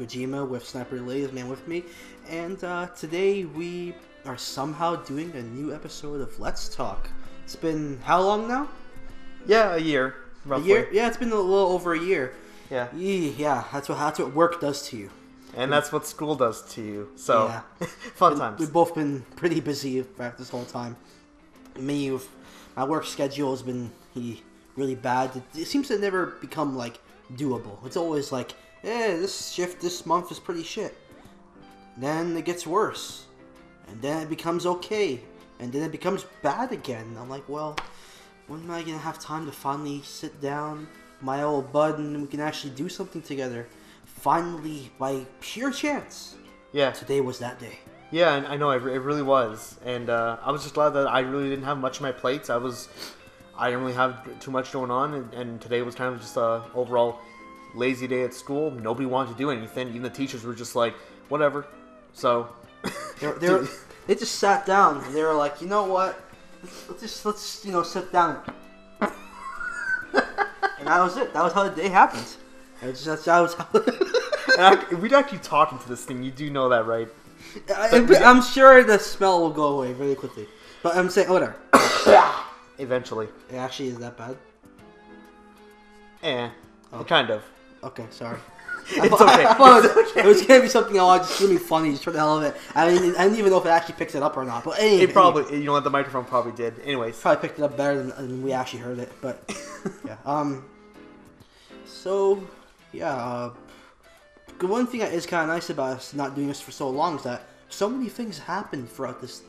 Kojima with Snipertheladiesman with me, and today we are somehow doing a new episode of Let's Talk. It's been how long now? Yeah, a year, roughly. A year? Yeah, it's been a little over a year. Yeah. Yeah, that's what work does to you. And that's what school does to you. So, yeah. Fun times. We've both been pretty busy this whole time. My work schedule has been really bad. It seems to never become like doable. It's always like, this shift this month is pretty shit. Then it gets worse, and then it becomes okay, and then it becomes bad again. I'm like, well, when am I gonna have time to finally sit down, my old bud, and we can actually do something together? Finally, by pure chance. Yeah. Today was that day. Yeah, and I know it really was, and I was just glad that I really didn't have much on my plates. I didn't really have too much going on, and today was kind of just a overall lazy day at school. Nobody wanted to do anything. Even the teachers were just like, whatever. So they just sat down and they were like, you know what? Let's sit down. And that was it. That was how the day happened. We'd actually talk into this thing. You do know that, right? I'm sure the smell will go away very quickly. But I'm saying, whatever. Eventually. It actually is that bad? Kind of. Okay, sorry. It's okay. I thought it was going to be something just really funny, just for the hell of it. I didn't even know if it actually picks it up or not. But anyway, it probably, you know what, the microphone probably did. Anyways. Probably picked it up better than we actually heard it. But, yeah. So, yeah. The one thing that is kind of nice about us not doing this for so long is that so many things happened throughout this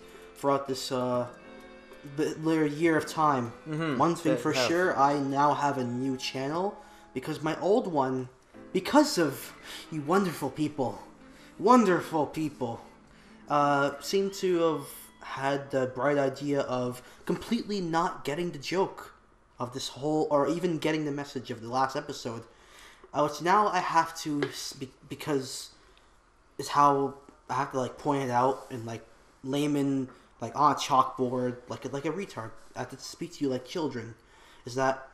year of time. Mm-hmm. One thing for sure, I now have a new channel because my old one, because of you wonderful people, seem to have had the bright idea of completely not getting the joke of this whole, or even getting the message of the last episode. Which now I have to, because it's how I have to like point it out in like layman, like on a chalkboard, like a retard. I have to speak to you like children. Is that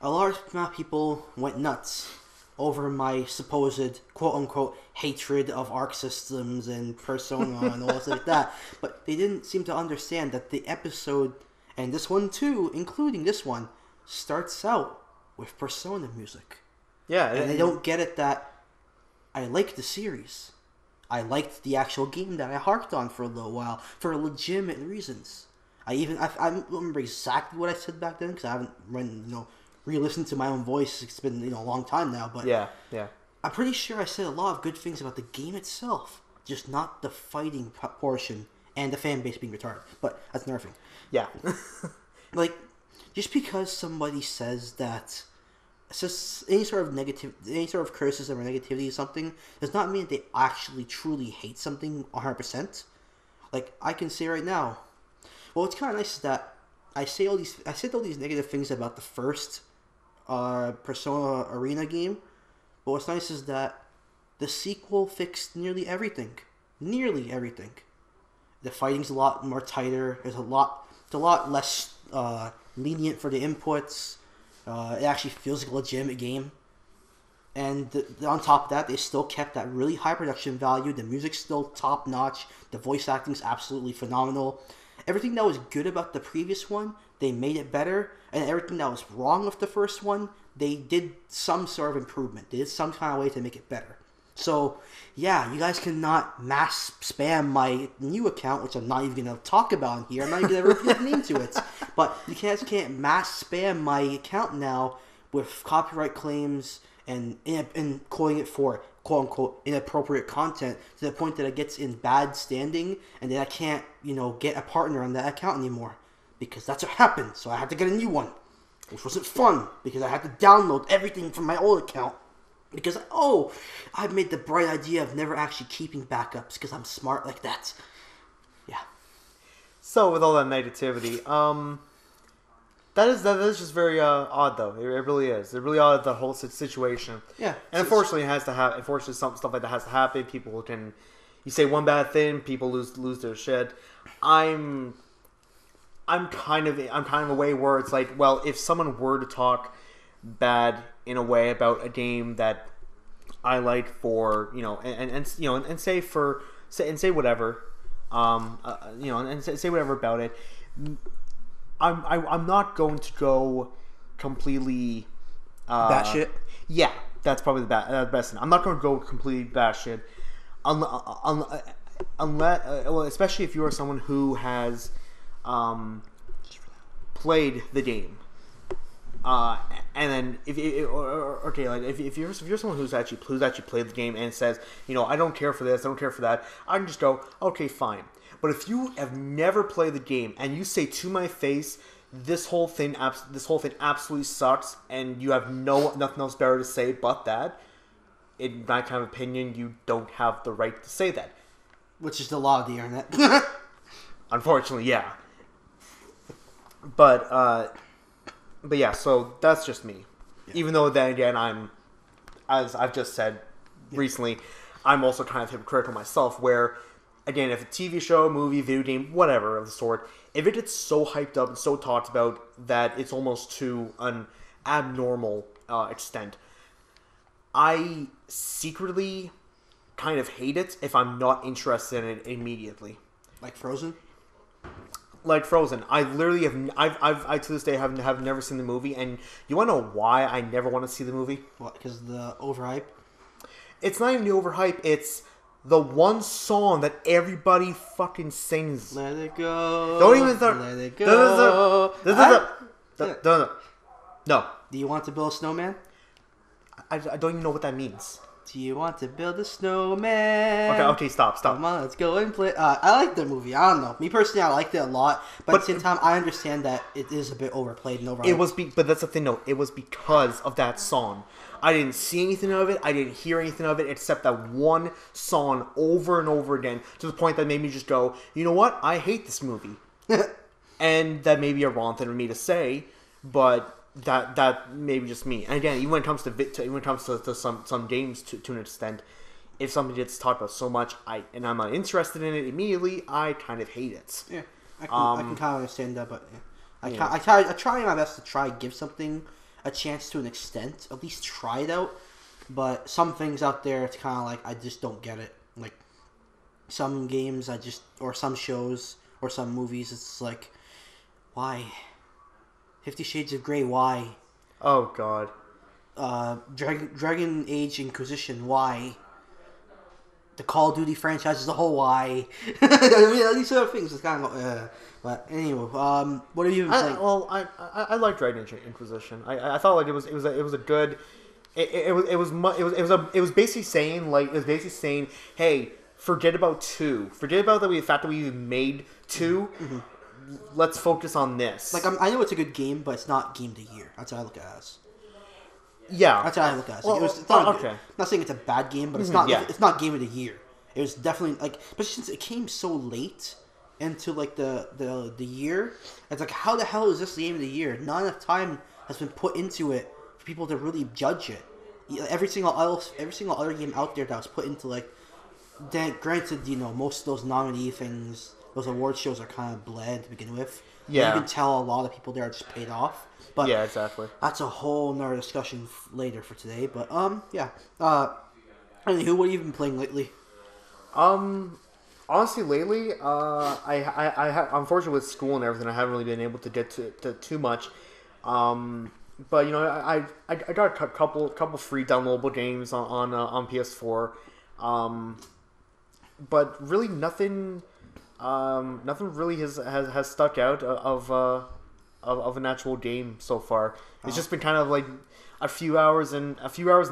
a large amount of people went nuts over my supposed quote-unquote hatred of Arc systems and Persona and all stuff like that. But they didn't seem to understand that the episode, and this one too, including this one, starts out with Persona music. Yeah. And they don't get it that I like the series. I liked the actual game that I harked on for a little while for legitimate reasons. I don't remember exactly what I said back then because I haven't re-listened to my own voice. It's been a long time now, but yeah. I'm pretty sure I said a lot of good things about the game itself, just not the fighting portion and the fan base being retarded. But that's another thing. Yeah. Like, just because somebody says that, says any sort of criticism or negativity of something, does not mean that they actually truly hate something 100%. Like, I can say right now, well, what's kind of nice is that I said all these negative things about the first Persona Arena game, but what's nice is that the sequel fixed nearly everything. Nearly everything. The fighting's a lot more tighter. It's a lot less lenient for the inputs. It actually feels like a legitimate game. And on top of that, they still kept that really high production value. The music's still top notch. The voice acting's absolutely phenomenal. Everything that was good about the previous one, they made it better. And everything that was wrong with the first one, they did some sort of improvement. They did some kind of way to make it better. So, yeah, you guys cannot mass spam my new account, which I'm not even going to talk about in here. I'm not even going to repeat the name to it. But you can't mass spam my account now with copyright claims and quoting it for quote-unquote inappropriate content to the point that it gets in bad standing and then I can't, get a partner on that account anymore. Because that's what happened. So I had to get a new one, which wasn't fun because I had to download everything from my old account. Because, I made the bright idea of never actually keeping backups because I'm smart like that. Yeah. So, with all that negativity, that is just very odd, though. It really is. It's really odd, the whole situation. Yeah. And unfortunately, it has to happen. Unfortunately, stuff like that has to happen. People can... You say one bad thing, people lose their shit. I'm kind of a way where it's like, well, if someone were to talk bad in a way about a game that I like for and say whatever, and say whatever about it. I'm not going to go completely batshit. Yeah, that's probably the best thing. I'm not going to go completely batshit, unless especially if you are someone who has played the game. And then if you're someone who's actually played the game and says, I don't care for this, I don't care for that, I can just go, okay, fine. But if you have never played the game and you say to my face, this whole thing absolutely sucks, and you have nothing else better to say but that, in my kind of opinion, you don't have the right to say that. Which is the law of the internet. Unfortunately, yeah. But yeah, so that's just me. Yeah. Even though then again, as I've just said recently, I'm also kind of hypocritical myself, where, again, if a TV show, movie, video game, whatever of the sort, if it gets so hyped up and so talked about that it's almost to an abnormal extent, I secretly kind of hate it if I'm not interested in it immediately. Like Frozen? Like Frozen. I literally I to this day have never seen the movie, and you want to know why I never want to see the movie? What, because of the overhype? It's not even the overhype, it's the one song that everybody fucking sings. Let it go. Don't even start. Let it go. No. Do you want to build a snowman? I don't even know what that means. Do you want to build a snowman? Okay, stop. Come on, let's go and play. I like the movie. I don't know. Me personally, I liked it a lot. But at the same time, I understand that it is a bit overplayed and overhyped. But that's the thing, though. It was because of that song. I didn't see anything of it. I didn't hear anything of it except that one song over and over again, to the point that made me just go, you know what? I hate this movie. And that may be a wrong thing for me to say, but that may be just me. And again, even when it comes to some games to an extent, if something gets talked about so much, and I'm not interested in it immediately, I kind of hate it. Yeah, I can kind of understand that, but yeah. I try my best to try give something a chance to an extent, at least try it out. But some things out there, it's kind of like I just don't get it. Like some games, or some shows or some movies, it's like, why? 50 Shades of Grey, why? Oh God. Dragon Age Inquisition, why? The Call of Duty franchise as a whole, why? I mean, these sort of things is kind of. But anyway, what have you been playing? I like Dragon Age Inquisition. I thought like it was a good. It was basically saying hey, forget about 2. Forget about the fact that we made 2. Mm-hmm. Let's focus on this. Like I know it's a good game, but it's not game of the year. That's how I look at it as. Yeah, that's how I look at it. Well, it's not okay. I'm not saying it's a bad game, but it's not. Yeah. It's not game of the year. It was definitely like, but since it came so late into like the year, it's like, how the hell is this the game of the year? Not enough time has been put into it for people to really judge it. Every single other game out there that was put into like, granted, most of those nominee things, those award shows are kind of bled to begin with. Yeah, you can tell a lot of people there are just paid off. But yeah, exactly. That's a whole nother discussion later for today. But yeah. Anywho, what have you been playing lately? Honestly, lately, I unfortunately with school and everything, I haven't really been able to get to too much. But I got a couple free downloadable games on PS4. But really nothing really has stuck out of an actual game so far. It's just been kind of like a few hours in this, a few hours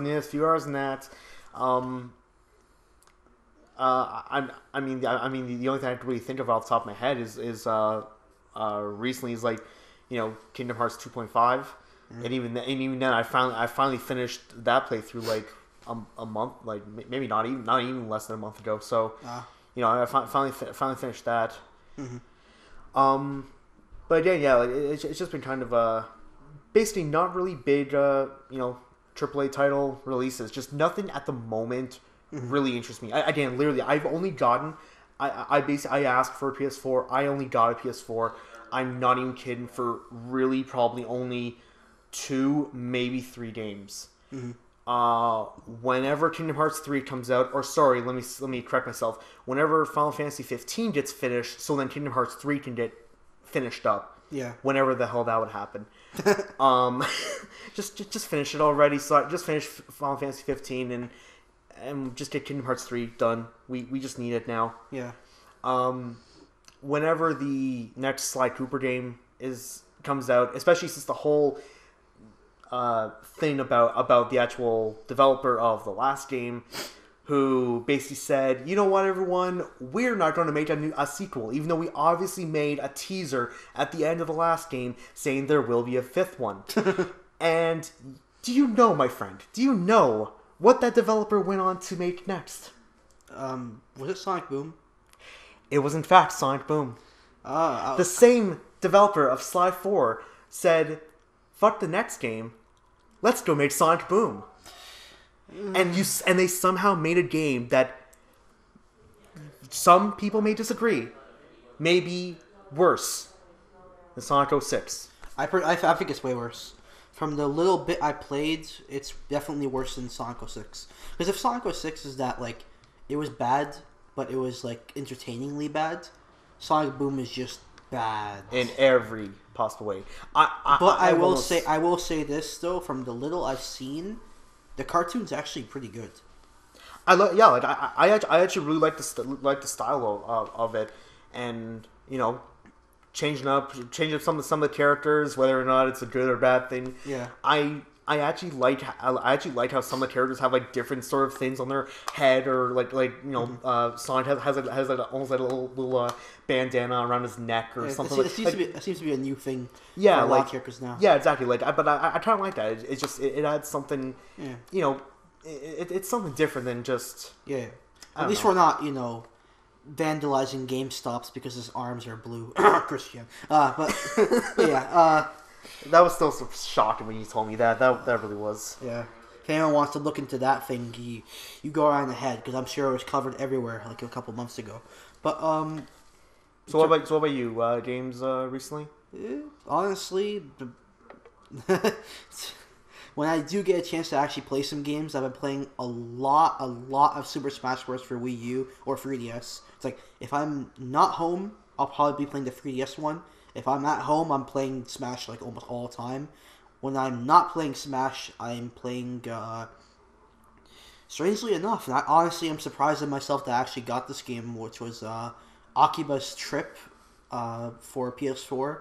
in that. I mean, the only thing I can really think of off the top of my head is recently is like, Kingdom Hearts 2.5, and even then, I finally finished that playthrough like a month, like maybe not even less than a month ago. So, I finally finished that. Mm-hmm. But again, yeah, like it's just been kind of basically not really big, AAA title releases. Just nothing at the moment really interests me. Again, literally, I've only gotten. I asked for a PS4. I only got a PS4. I'm not even kidding. For really probably only 2, maybe 3 games. Mm-hmm. whenever Kingdom Hearts 3 comes out, or sorry, let me correct myself. Whenever Final Fantasy 15 gets finished, so then Kingdom Hearts 3 can get finished up. Yeah. Whenever the hell that would happen. Just finish it already. So just finish Final Fantasy 15 and just get Kingdom Hearts 3 done. We just need it now. Yeah. Whenever the next Sly Cooper game comes out, especially since the whole thing about the actual developer of the last game, who basically said, you know what, everyone, we're not going to make a sequel, even though we obviously made a teaser at the end of the last game saying there will be a fifth one. And do you know, my friend, what that developer went on to make next? Was it Sonic Boom? It was in fact Sonic Boom. The same developer of Sly 4 said, fuck the next game, let's go make Sonic Boom. And they somehow made a game that some people may disagree, may be worse than Sonic 06. I think it's way worse. From the little bit I played, it's definitely worse than Sonic 06. Because if Sonic 06 is that, like, it was bad, but it was, like, entertainingly bad, Sonic Boom is just bad. In every possible way. I will say this, though, from the little I've seen, the cartoon's actually pretty good. I actually really like the style of it, and changing up some of the characters, whether or not it's a good or bad thing. Yeah. I actually like how some of the characters have like different sort of things on their head, or Sonic has almost like a little bandana around his neck or something. It seems to be a new thing. Yeah, for a lot of characters now. Yeah, exactly. But I kind of like that. It's just it adds something. Yeah. It's something different than just. Yeah. At least we're not vandalizing GameStops because his arms are blue. Christian. But yeah. That was still so shocking when you told me that. That really was. Yeah. If anyone wants to look into that thing, you go around the head, because I'm sure it was covered everywhere like a couple months ago. But So what about you? Games recently? Honestly, when I do get a chance to actually play some games, I've been playing a lot of Super Smash Bros. For Wii U or 3DS. It's like, if I'm not home, I'll probably be playing the 3DS one. If I'm at home, I'm playing Smash like almost all the time. When I'm not playing Smash, I'm playing, strangely enough, and I honestly am surprised at myself that I actually got this game, which was Akiba's Trip for PS4.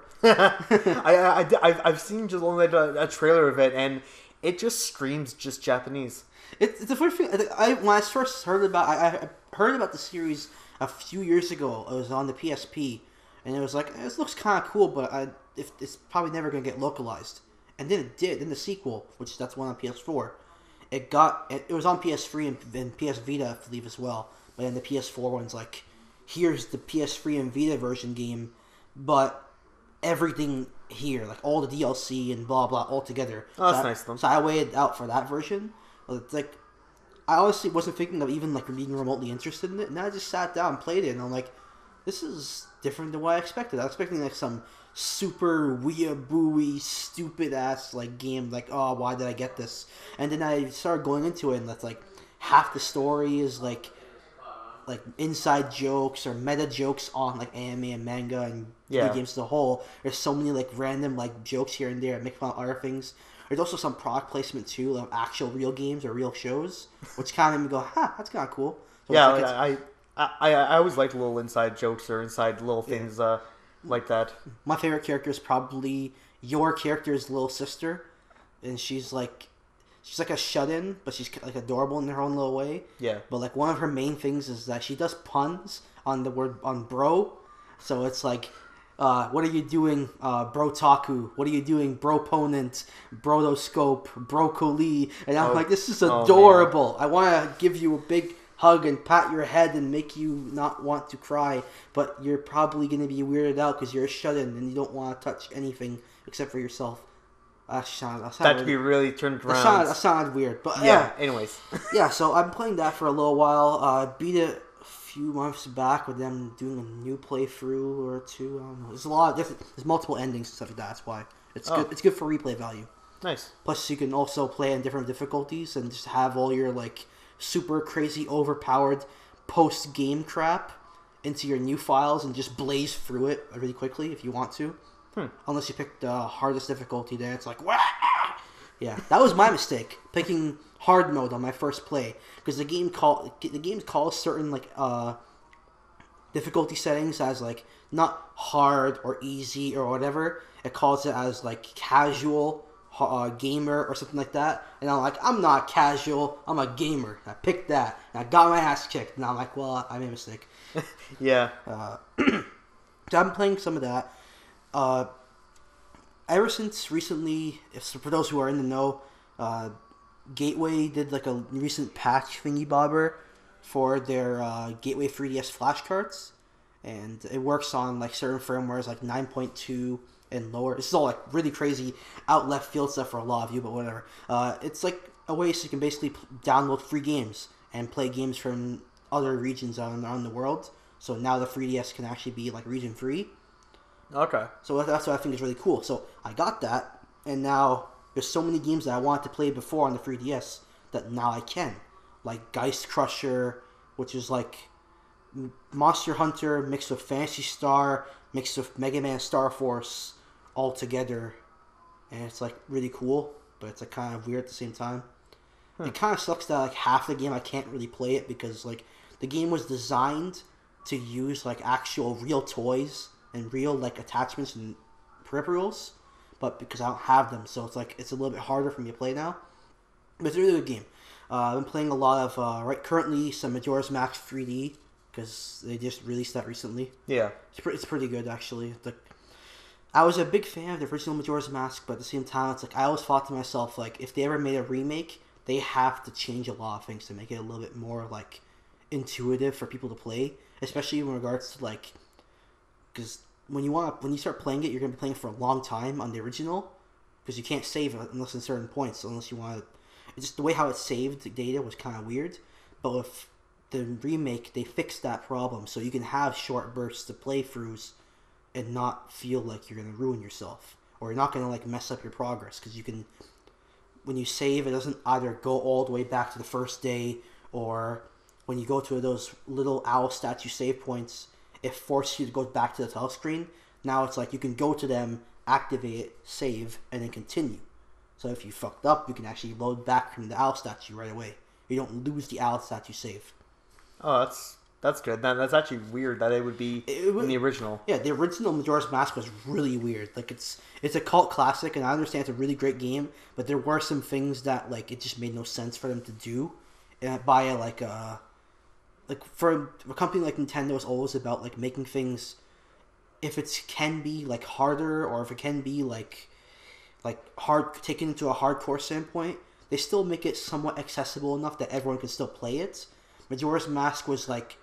I've seen just only a trailer of it, and it just screams just Japanese. It's the first thing when I first heard about. I heard about the series a few years ago. It was on the PSP, and it was like, this looks kind of cool, but it's probably never gonna get localized. And then it did. Then the sequel, which that's one on PS4, it was on PS3 and PS Vita, I believe, as well. But then the PS4 one's like, here's the PS3 and Vita version game, but everything here, like all the DLC and blah blah, all together. Oh, that's nice though. So I waited out for that version. But it's like, I honestly wasn't thinking of even like being remotely interested in it, and I just sat down and played it, and I'm like, this is different than what I expected. I was expecting like some super weeaboo-y, stupid ass like game, like, oh, why did I get this? And then I started going into it, and that's like half the story is like inside jokes or meta jokes on like anime and manga and video games as a whole. There's so many like random like jokes here and there that make fun of other things. There's also some product placement too, of actual real games or real shows, which kind of made me go, that's kind of cool. So yeah, I always like little inside jokes or inside little things like that. My favorite character is probably your character's little sister, and she's like a shut-in, but she's like adorable in her own little way. Yeah. But like one of her main things is that she does puns on the word on bro. So it's like, what are you doing, brotaku? What are you doing, broponent, brotoscope, broccoli? And I'm like, this is adorable. I want to give you a big hug and pat your head and make you not want to cry, but you're probably going to be weirded out because you're a shut-in and you don't want to touch anything except for yourself. That could be really turned around. That sounded weird, but yeah. Anyways, yeah. So I'm playing that for a little while. Beat it a few months back with them doing a new playthrough or two. I don't know. There's a lot of different. There's multiple endings and stuff like that. That's why it's good. It's good for replay value. Nice. Plus, you can also play in different difficulties and just have all your like super crazy overpowered post game crap into your new files and just blaze through it really quickly if you want to. Unless you pick the hardest difficulty, then it's like, wah! Yeah, that was my mistake, picking hard mode on my first play, because the game calls certain like difficulty settings as like not hard or easy or whatever. It calls it as like casual, gamer or something like that. And I'm like, I'm not casual, I'm a gamer. I picked that, and I got my ass kicked. And I'm like, well, I made a mistake. Yeah. So I'm playing some of that. Ever since recently, for those who are in the know, Gateway did like a recent patch thingy bobber for their Gateway 3DS flashcards, and it works on like certain firmwares like 9.2 and lower. This is all like really crazy out left field stuff for a lot of you, but whatever. It's like a way so you can basically download free games and play games from other regions around the world. So now the 3DS can actually be like region free. Okay. So that's what I think is really cool. So I got that, and now there's so many games that I wanted to play before on the 3DS that now I can. Like Geist Crusher, which is like Monster Hunter mixed with Phantasy Star, mixed with Mega Man Star Force all together. And it's like really cool, but it's like kind of weird at the same time. It kind of sucks that like half the game I can't really play it because like the game was designed to use like actual real toys and real like attachments and peripherals, but because I don't have them, so it's like it's a little bit harder for me to play now. But it's a really good game. I've been playing a lot of currently some Majora's Mask 3D because they just released that recently. Yeah, it's pretty good actually. I was a big fan of the original Majora's Mask, but at the same time, it's like I always thought to myself, like if they ever made a remake, they have to change a lot of things to make it a little bit more like intuitive for people to play, especially in regards to like, because when you start playing it, you're gonna be playing for a long time on the original, because you can't save it unless in certain points, unless you want to. It's just the way how it saved the data was kind of weird, but with the remake, they fixed that problem, so you can have short bursts of playthroughs and not feel like you're gonna ruin yourself, or you're not gonna like mess up your progress, because you can. When you save, it doesn't either go all the way back to the first day, or when you go to those little owl statue save points, it forces you to go back to the title screen. Now it's like you can go to them, activate it, save, and then continue. So if you fucked up, you can actually load back from the owl statue right away. You don't lose the owl statue save. Oh, that's good. That's actually weird that it would be in the original. Yeah, the original Majora's Mask was really weird. Like it's a cult classic, and I understand it's a really great game, but there were some things that like it just made no sense for them to do. And by like for a company like Nintendo is always about like making things, if it can be like harder, or if it can be like hard, taken into a hardcore standpoint, they still make it somewhat accessible enough that everyone can still play it. Majora's Mask was like,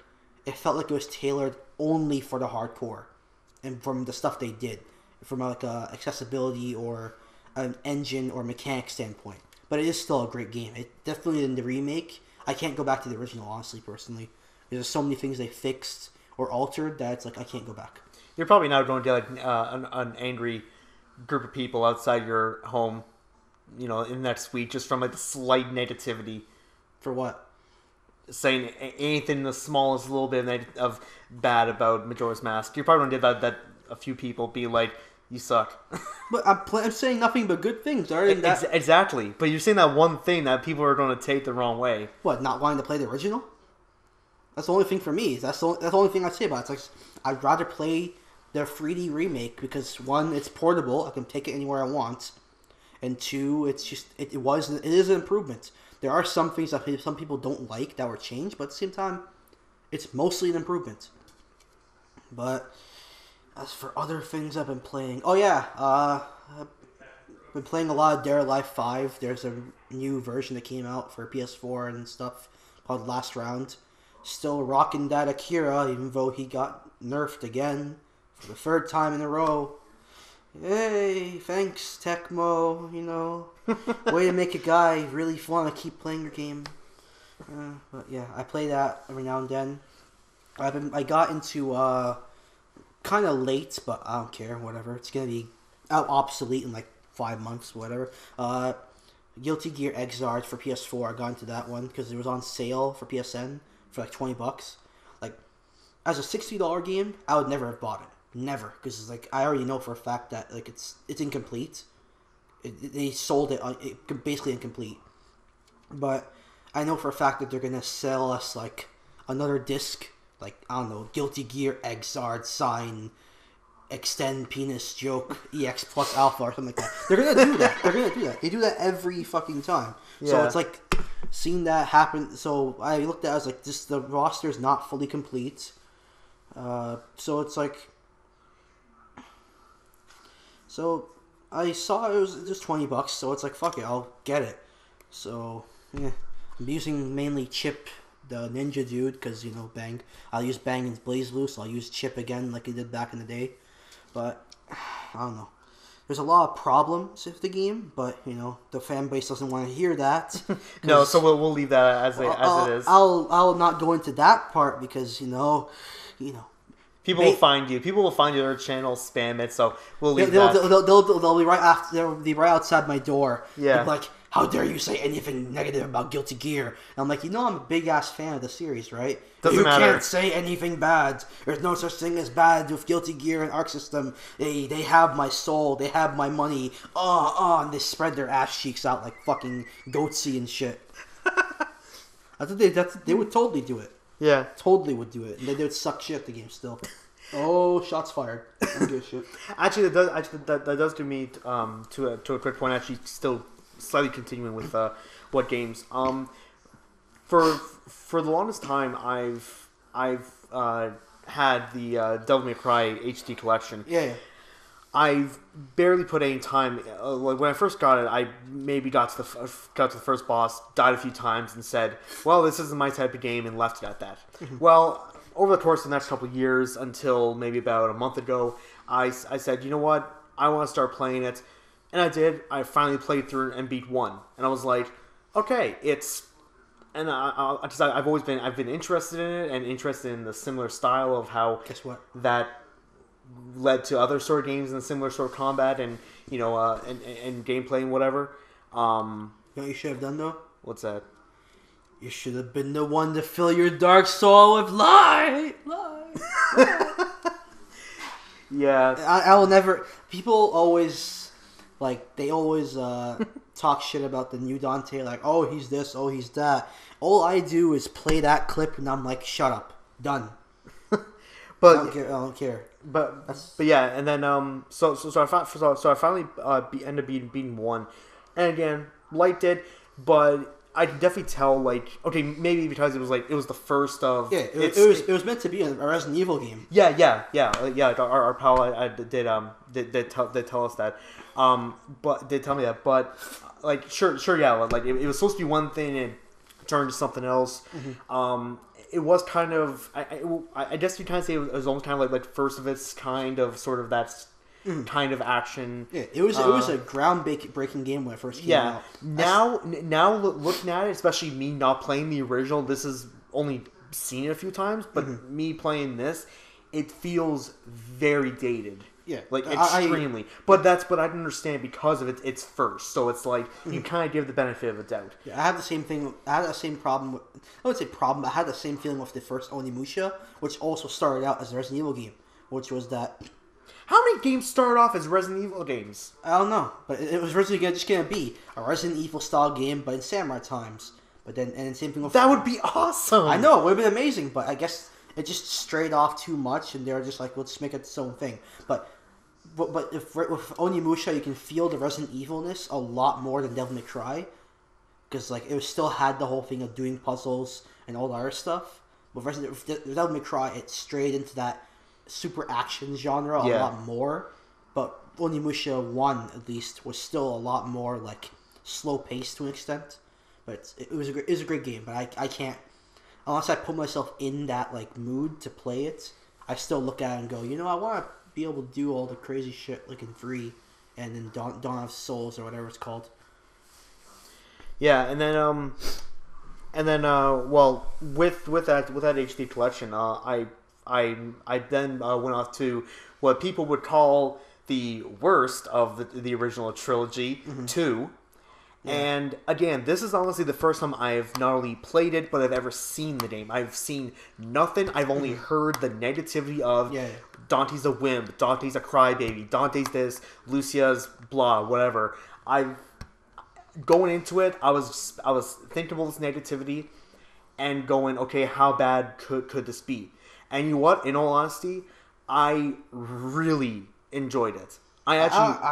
it felt like it was tailored only for the hardcore, and from the stuff they did, from like a accessibility or an engine or mechanic standpoint. But it is still a great game. It definitely, in the remake, I can't go back to the original, honestly, personally. There's so many things they fixed or altered that it's like I can't go back. You're probably now going to like an angry group of people outside your home, in the next week, just from like the slight negativity. For what? Saying anything the smallest little bit of bad about Majora's Mask. You're probably going to get that a few people be like, you suck. But I'm saying nothing but good things. Exactly. But you're saying that one thing that people are going to take the wrong way. What, not wanting to play the original? That's the only thing for me. That's the only thing I say about it. It's like, I'd rather play the 3D remake because, one, it's portable. I can take it anywhere I want. And two, it's just it is an improvement. There are some things that some people don't like that were changed, but at the same time, it's mostly an improvement. But as for other things I've been playing, I've been playing a lot of Dare Life 5. There's a new version that came out for PS4 and stuff called Last Round. Still rocking that Akira, even though he got nerfed again for the third time in a row. Hey, thanks, Tecmo, way to make a guy really want to keep playing your game. But yeah, I play that every now and then. I got into, kind of late, but I don't care, whatever. It's going to be out obsolete in like 5 months, whatever. Guilty Gear Xrd for PS4. I got into that one because it was on sale for PSN for like $20. Like, as a $60 game, I would never have bought it. Never, because like I already know for a fact that like it's incomplete. They sold it basically incomplete. But I know for a fact that they're gonna sell us like another disc, like I don't know, Guilty Gear Xrd sign. Extend penis joke EX plus alpha or something like that. They're gonna do that. They do that every fucking time. Yeah. So it's like seeing that happen. So I looked at it, I was like, just the roster is not fully complete. So it's like, so I saw it was just $20. So it's like, fuck it, I'll get it. So yeah, I'm using mainly Chip, the ninja dude, because Bang. I'll use Bang and BlazBlue, so I'll use Chip again like I did back in the day. But, I don't know. There's a lot of problems with the game, but, the fan base doesn't want to hear that. No, so we'll leave that as it is. I'll not go into that part because, People will find you. People will find your channel, spam it, so we'll leave that. They'll They'll be right outside my door. Yeah. They'll be like, how dare you say anything negative about Guilty Gear? And I'm like, I'm a big-ass fan of the series, right? Doesn't matter. You can't say anything bad. There's no such thing as bad with Guilty Gear and Arc System. They have my soul. They have my money. And they spread their ass cheeks out like fucking goatsy and shit. I think they would totally do it. Yeah. Totally would do it. And they would suck shit at the game still. Oh, shots fired. I don't give a shit. Actually, that does do me to a quick point. Actually, still slightly continuing with what games. For the longest time, I've had the Devil May Cry HD collection. Yeah. I've barely put any time. Like when I first got it, I maybe got to the first boss, died a few times, and said, "Well, this isn't my type of game," and left it at that. Well, over the course of the next couple of years, until maybe about a month ago, I said, "You know what? I want to start playing it," and I did. I finally played through and beat 1, and I was like, "Okay, it's." And I've always been interested in it and interested in the similar style of how guess what that led to other sort of games and similar sort of combat and and gameplay and whatever. You know what you should have done though? What's that? You should have been the one to fill your dark soul with light. Yeah, I will never. People always talk shit about the new Dante. Like, oh, he's this, oh, he's that. All I do is play that clip, and I'm like, shut up, done. But I don't care. But yeah, and then so I finally ended up beating 1, and again liked it, but I can definitely tell okay, maybe because it was the first of it was meant to be a Resident Evil game. Yeah. Our pal did tell us that, but did tell me that, but sure yeah, it was supposed to be one thing and it turned to something else. Mm-hmm. It was kind of I guess you kind of say it was almost kind of like first of its kind of sort of that kind of action. Yeah, it was a groundbreaking game when it first came out. Now looking at it, especially me not playing the original, this is only seen it a few times, but me playing this, it feels very dated. Yeah, extremely. But I can understand because of it's first, so it's you kind of give the benefit of a doubt. Yeah, I had the same thing. I had the same problem. I would say problem. I had the same feeling with the first Onimusha, which also started out as a Resident Evil game, which was that. How many games started off as Resident Evil games? I don't know, but it was originally just gonna be a Resident Evil style game, but in samurai times. But then same thing with that would be awesome. I know it would have been amazing, but I guess it just strayed off too much, and they were just like, let's make it its own thing. But with Onimusha, you can feel the Resident Evilness a lot more than Devil May Cry, because it still had the whole thing of doing puzzles and all the other stuff. But with Devil May Cry, it strayed into that super action genre a lot more. But Onimusha 1, at least, was still a lot more slow paced to an extent. But it was a great game. But I can't, unless I put myself in that mood to play it, I still look at it and go, I want to be able to do all the crazy shit in 3 and then Dawn of Souls or whatever it's called. Yeah, and then well, with that HD collection, I then went off to what people would call the worst of the original trilogy, 2. Yeah. And again, this is honestly the first time I've not only played it, but I've ever seen the game. I've seen nothing. I've only heard the negativity of Dante's a wimp, Dante's a crybaby, Dante's this, Lucia's blah, whatever. Going into it, I was thinking about this negativity and going, okay, how bad could this be? And you know what? In all honesty, I really enjoyed it. I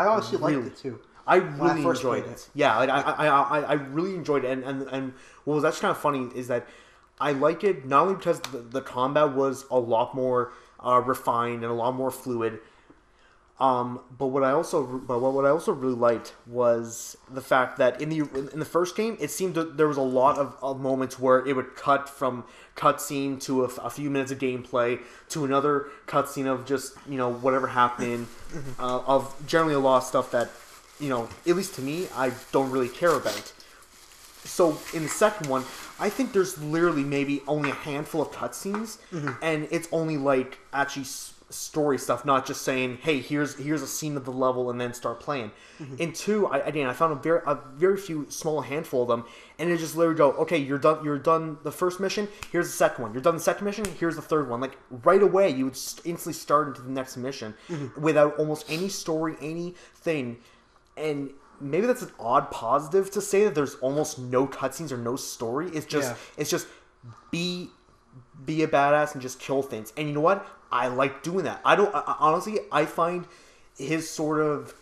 honestly liked it too. I really enjoyed it. Yeah, like I really enjoyed it. And what was actually kind of funny is that I like it not only because the combat was a lot more refined and a lot more fluid. But what I also really liked was the fact that in the first game, it seemed that there was a lot of moments where it would cut from cutscene to a few minutes of gameplay to another cutscene of just whatever happened, of generally a lot of stuff that at least to me I don't really care about. So in the second one, I think there's literally maybe only a handful of cutscenes, and it's only like actually story stuff, not just saying, "Hey, here's a scene of the level," and then start playing. In 2, I found a very few small handful of them, and it just literally go, "Okay, you're done the first mission. Here's the second one. You're done the second mission. Here's the third one." Like right away, you would instantly start into the next mission without almost any story, anything, and maybe that's an odd positive to say that there's almost no cutscenes or no story. It's just be a badass and just kill things. And you know what? I like doing that. Honestly, I find his sort of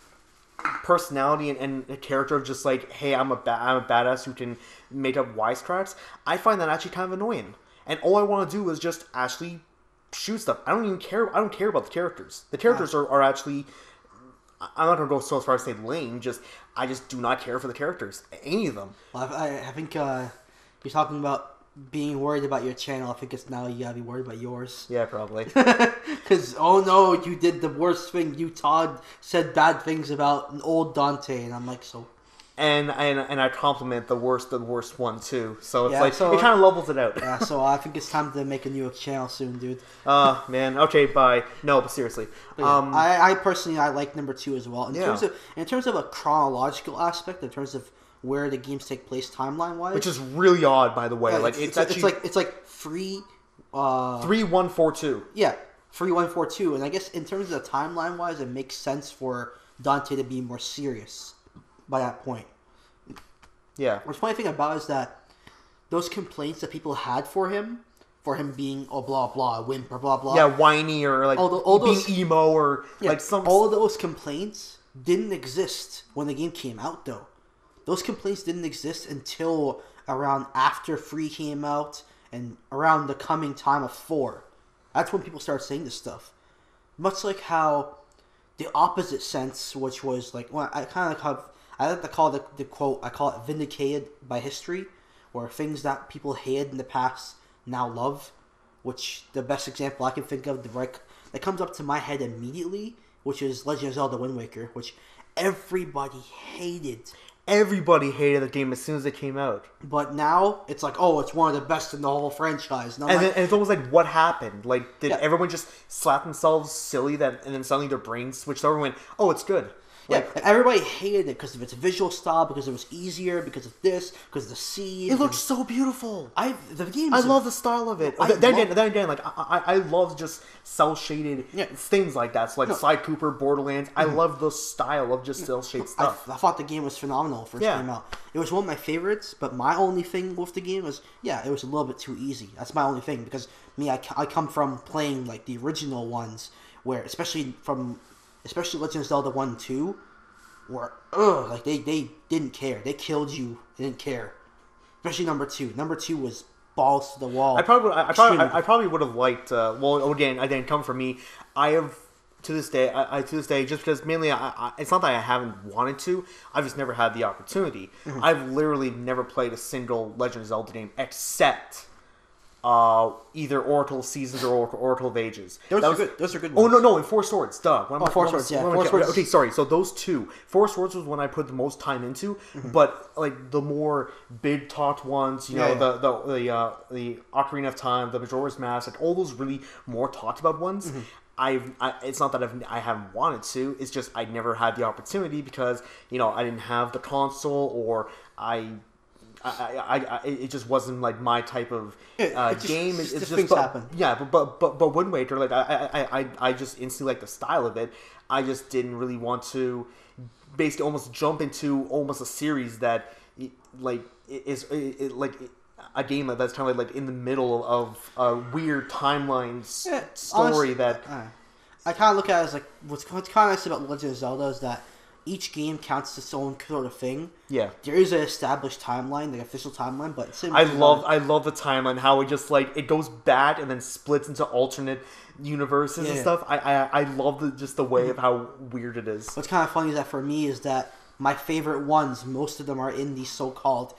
personality and a character of just like, hey, I'm a badass who can make up wisecracks. I find that actually kind of annoying. And all I want to do is just actually shoot stuff. I don't even care. I don't care about the characters. The characters are actually, I'm not going to go so far as to say lame. I just do not care for the characters. Any of them. Well, I think you're talking about being worried about your channel. I think it's now you gotta be worried about yours. Yeah, probably. Because, oh no, you did the worst thing. You, Todd, said bad things about an old Dante, and I'm like, so... And I compliment the worst one, too. So it's it kind of levels it out. Yeah, so I think it's time to make a new channel soon, dude. Man. Okay, bye. No, but seriously. But yeah, I personally, I like number 2 as well. In terms of a chronological aspect, in terms of where the games take place timeline wise, which is really odd, by the way. Yeah, like it's like 3 1 4 2. Yeah, 3 1 4 2, and I guess in terms of the timeline wise, it makes sense for Dante to be more serious by that point. Yeah. What's funny thing about it is that those complaints that people had for him being blah blah wimp or blah blah, yeah, whiny or like all being those, emo or like some, all of those complaints didn't exist when the game came out though. Those complaints didn't exist until around after 3 came out and around the coming time of 4. That's when people started saying this stuff. Much like how the opposite sense, which was like, well, I like to call the quote, I call it vindicated by history, where things that people hated in the past now love, which the best example I can think of that comes up to my head immediately, which is Legend of Zelda Wind Waker, which everybody hated. Everybody hated the game as soon as it came out. But now, it's like, oh, it's one of the best in the whole franchise. And it's almost like, what happened? Like, did everyone just slap themselves silly and then suddenly their brains switched over and went, oh, it's good? Like, yeah, everybody hated it because of its visual style, because it was easier, because of this, because of the seed. It looks so beautiful. I love the style of it. Then again, like I love just cell shaded things like that. So like Sly Cooper, Borderlands. I love the style of just cell shaded stuff. I thought the game was phenomenal when it first came out. It was one of my favorites, but my only thing with the game was it was a little bit too easy. That's my only thing because I come from playing like the original ones where especially Legend of Zelda 1 and 2, where like they didn't care. They killed you. They didn't care. Especially number 2. Number 2 was balls to the wall. I probably would have liked. Well, again, I didn't come from me. I have to this day. Just because mainly, it's not that I haven't wanted to. I've just never had the opportunity. Mm-hmm. I've literally never played a single Legend of Zelda game except either Oracle Seasons or Oracle of Ages. Those are good ones. Oh, no, and Four Swords, duh. Four Swords. Okay, sorry. So those 2. Four Swords was one I put the most time into, but like the more big talked ones, the Ocarina of Time, the Majora's Mask, like all those really more talked about ones, it's not that I haven't wanted to. It's just I never had the opportunity because I didn't have the console, or it just wasn't like my type of game. It's just things happen. Yeah, but Wind Waker, like I just instantly like the style of it. I just didn't really want to basically almost jump into almost a series that like is like a game that's kind of like in the middle of a weird timeline story. Honestly, I kind of look at it as like what's kind of nice about Legend of Zelda is that each game counts its own sort of thing. Yeah, there is an established timeline, the official timeline, but I love the timeline, how it just like it goes bad and then splits into alternate universes and stuff. I love just the way of how weird it is. What's kind of funny is that for me is that my favorite ones, most of them are in the so-called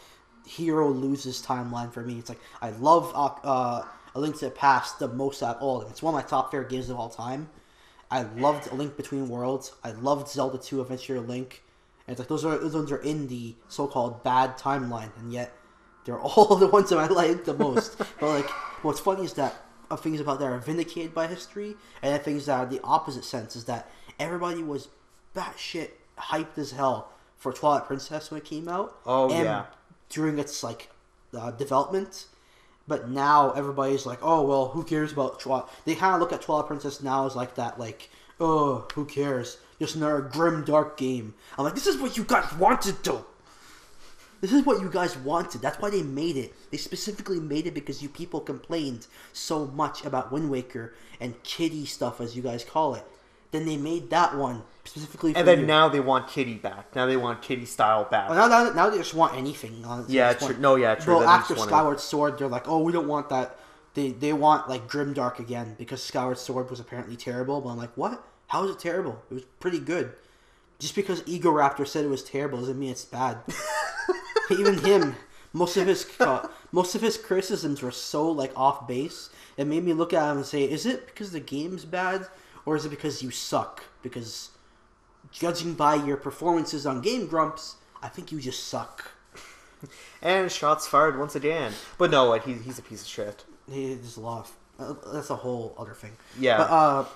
hero loses timeline. For me, it's like I love A Link to the Past the most out of all of them. It's one of my top favorite games of all time. I loved A Link Between Worlds. I loved Zelda 2 Adventure of Link. And it's like those ones are in the so-called bad timeline, and yet they're all the ones that I like the most. But like, what's funny is that things about that are vindicated by history, and then things that are the opposite sense is that everybody was batshit hyped as hell for Twilight Princess when it came out. Oh, and during its like development. But now everybody's like, oh, well, who cares about Twilight? They kind of look at Twilight Princess now as like that, like, oh, who cares? Just another grim, dark game. I'm like, this is what you guys wanted, though. This is what you guys wanted. That's why they made it. They specifically made it because you people complained so much about Wind Waker and kiddie stuff, as you guys call it. Then they made that one specifically for And then you. now they want kiddie back. Now they want kiddie style back. Well, now they just want anything. Honestly. Yeah, true. No, yeah, true. Well, after Skyward Sword, they're like, oh, we don't want that. They want like Grimdark again because Skyward Sword was apparently terrible. But I'm like, what? How is it terrible? It was pretty good. Just because Egoraptor said it was terrible doesn't mean it's bad. Even him, most of his criticisms were so like off base. It made me look at him and say, is it because the game's bad, or is it because you suck? Because judging by your performances on Game Grumps, I think you just suck. And shots fired once again. But no, he's a piece of shit. He's a lot of, that's a whole other thing. Yeah. But